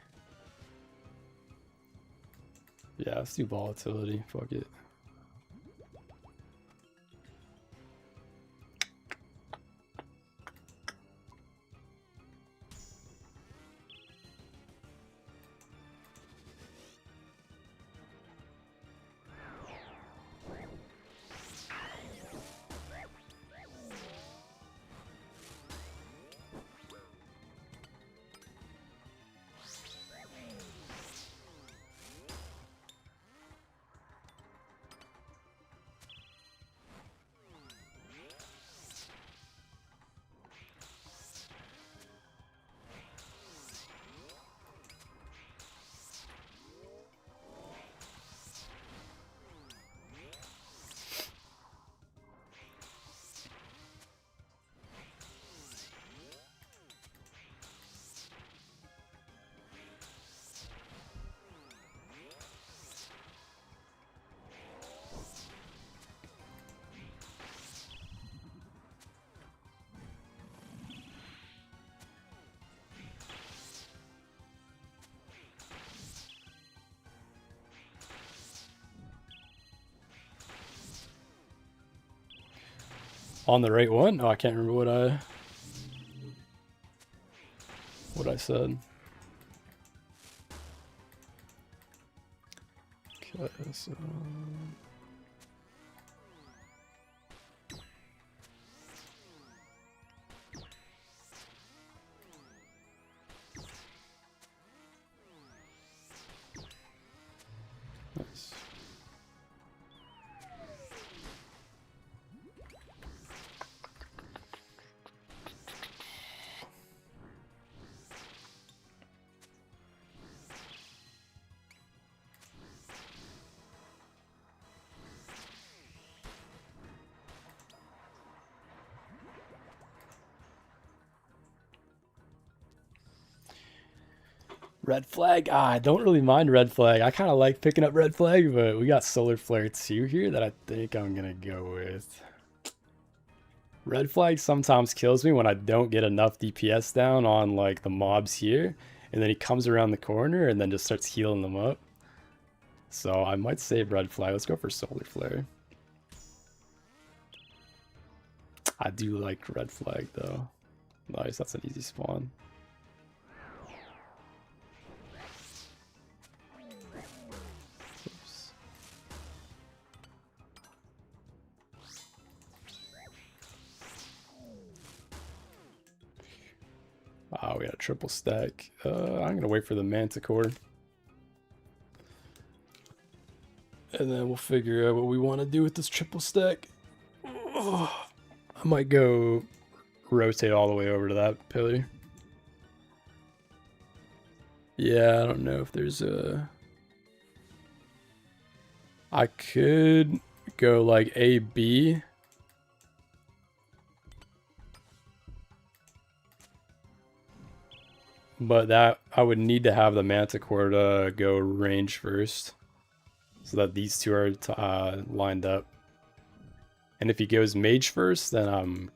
Yeah, let's do volatility. Fuck it. On the right one? Oh, I can't remember what I said. Okay, so Nice. Red flag? I don't really mind red flag. I kind of like picking up red flag, but we got solar flare 2 here that I think I'm going to go with. Red flag sometimes kills me when I don't get enough DPS down on like the mobs here, and then he comes around the corner and then just starts healing them up. So I might save red flag. Let's go for solar flare. I do like red flag though. Nice, that's an easy spawn. Oh, we got a triple stack. I'm gonna wait for the manticore. And then we'll figure out what we want to do with this triple stack. Oh, I might go rotate all the way over to that pillar. Yeah, I don't know if there's a... I could go like A, B. But that I would need to have the manticore to go range first, so that these two are lined up. And if he goes mage first, then I'm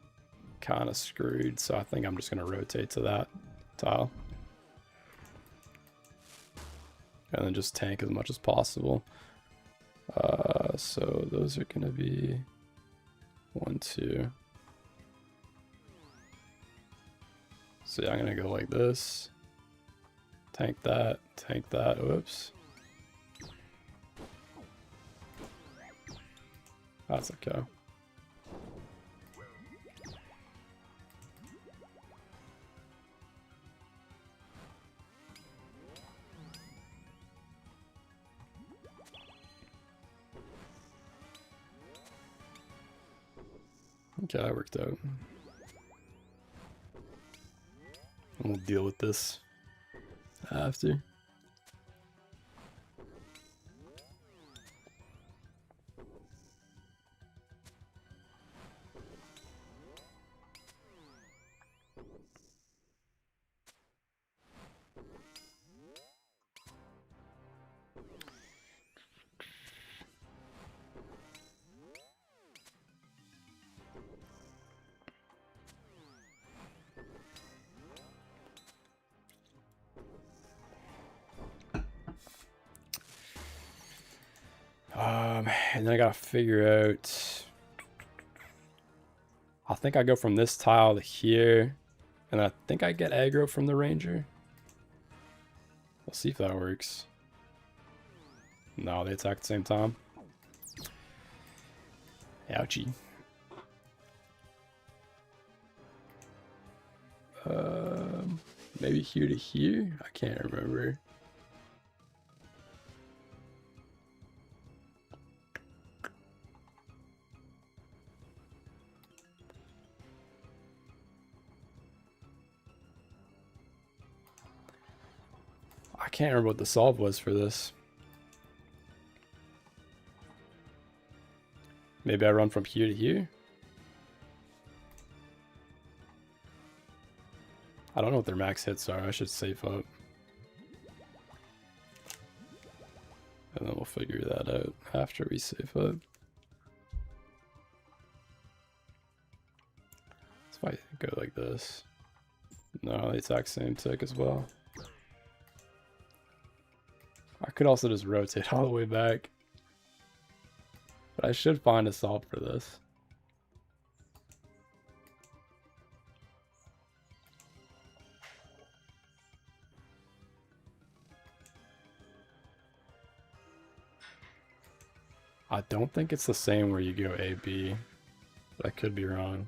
kind of screwed. So I think I'm just going to rotate to that tile. And then just tank as much as possible. So those are going to be 1, 2. So yeah, I'm going to go like this. Tank that, whoops. That's okay. Okay, that worked out. And we'll deal with this after. And then I gotta figure out, I think I go from this tile to here, and I think I get aggro from the ranger. We'll see if that works. No, they attack at the same time. Ouchie. Maybe here to here? I can't remember. I can't remember what the solve was for this. Maybe I run from here to here? I don't know what their max hits are. I should safe up. And then we'll figure that out after we safe up. So if I go like this. No, they attack same tick as well. I could also just rotate all the way back. But I should find a solve for this. I don't think it's the same where you go A, B, but I could be wrong.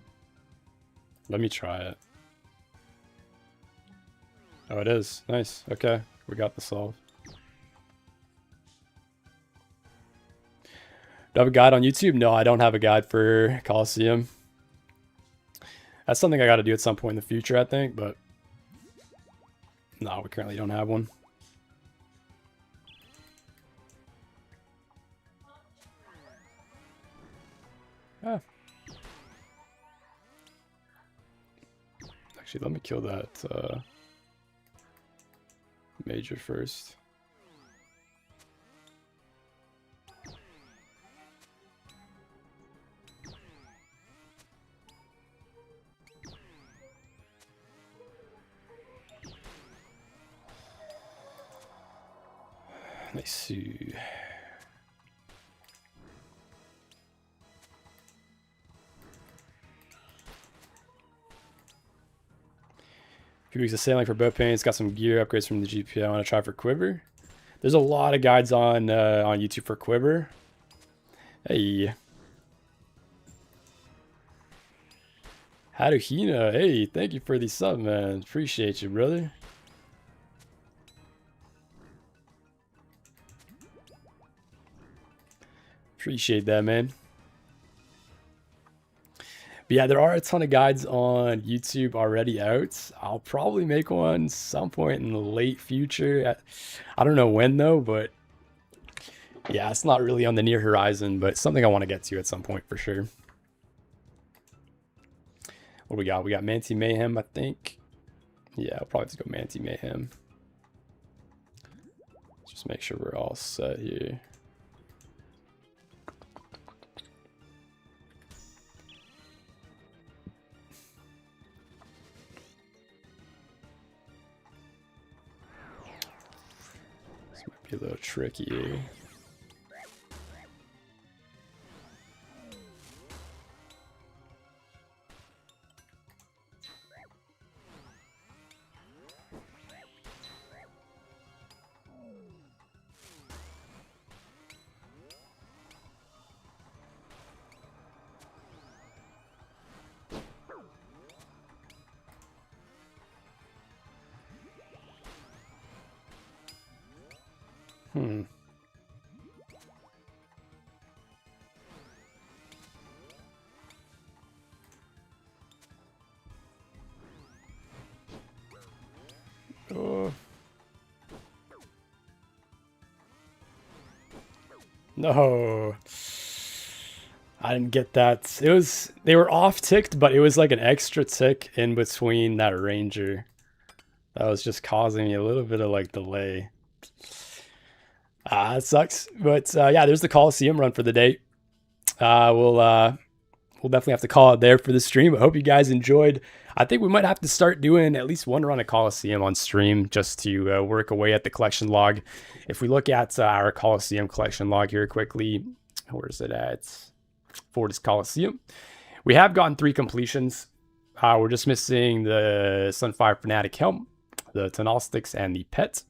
Let me try it. Oh, it is. Nice. Okay, we got the solve. Do I have a guide on YouTube? No, I don't have a guide for Coliseum. That's something I got to do at some point in the future, I think, but no, we currently don't have one. Ah. Actually, let me kill that major first. Let's see. A few weeks of sailing for boat paints. Got some gear upgrades from the GP. I want to try for Quiver. There's a lot of guides on YouTube for Quiver. Hey. Haruhina. Hey, thank you for the sub, man. Appreciate you, brother. Appreciate that, man. But yeah, there are a ton of guides on YouTube already out. I'll probably make one some point in the late future. I don't know when though, but yeah, it's not really on the near horizon, but something I want to get to at some point for sure. What do we got? We got Manti Mayhem, I think. Yeah, I'll probably have to go Manti Mayhem. Just make sure we're all set here. A little tricky. Oh. No. I didn't get that. They were off ticked, but it was like an extra tick in between that ranger. That was just causing me a little bit of like delay. It sucks. But yeah, there's the Coliseum run for the day. We'll definitely have to call it there for the stream. I hope you guys enjoyed. I think we might have to start doing at least one run of Coliseum on stream just to work away at the collection log. If we look at our Coliseum collection log here quickly, where is it at? Fortis Coliseum. We have gotten 3 completions. We're just missing the Sunfire Fanatic Helm, the Tonal Sticks, and the Pet.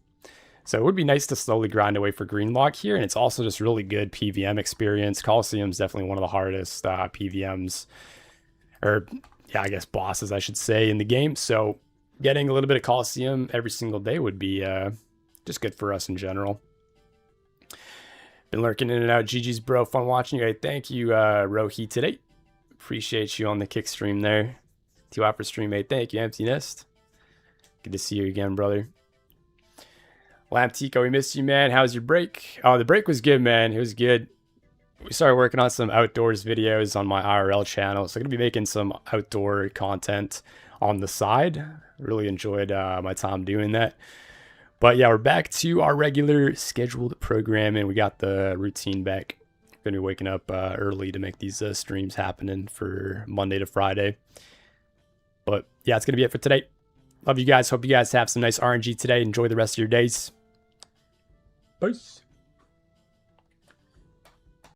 So it would be nice to slowly grind away for green log here, and it's also just really good PVM experience. Coliseum is definitely one of the hardest PVMs, or yeah, I guess bosses I should say, in the game. So getting a little bit of Coliseum every single day would be just good for us in general. Been lurking in and out. GG's, bro. Fun watching you. Hey, thank you, Rohi, today. Appreciate you on the kick stream there. TY for stream, hey, thank you, Empty Nest. Good to see you again, brother. Lamp Tico, we missed you, man. How's your break? Oh, the break was good, man. It was good. We started working on some outdoors videos on my IRL channel, so I'm going to be making some outdoor content on the side. Really enjoyed my time doing that. But yeah, we're back to our regular scheduled programming. We got the routine back. Going to be waking up early to make these streams happening for Monday to Friday. But yeah, it's going to be it for today. Love you guys. Hope you guys have some nice RNG today. Enjoy the rest of your days. Peace.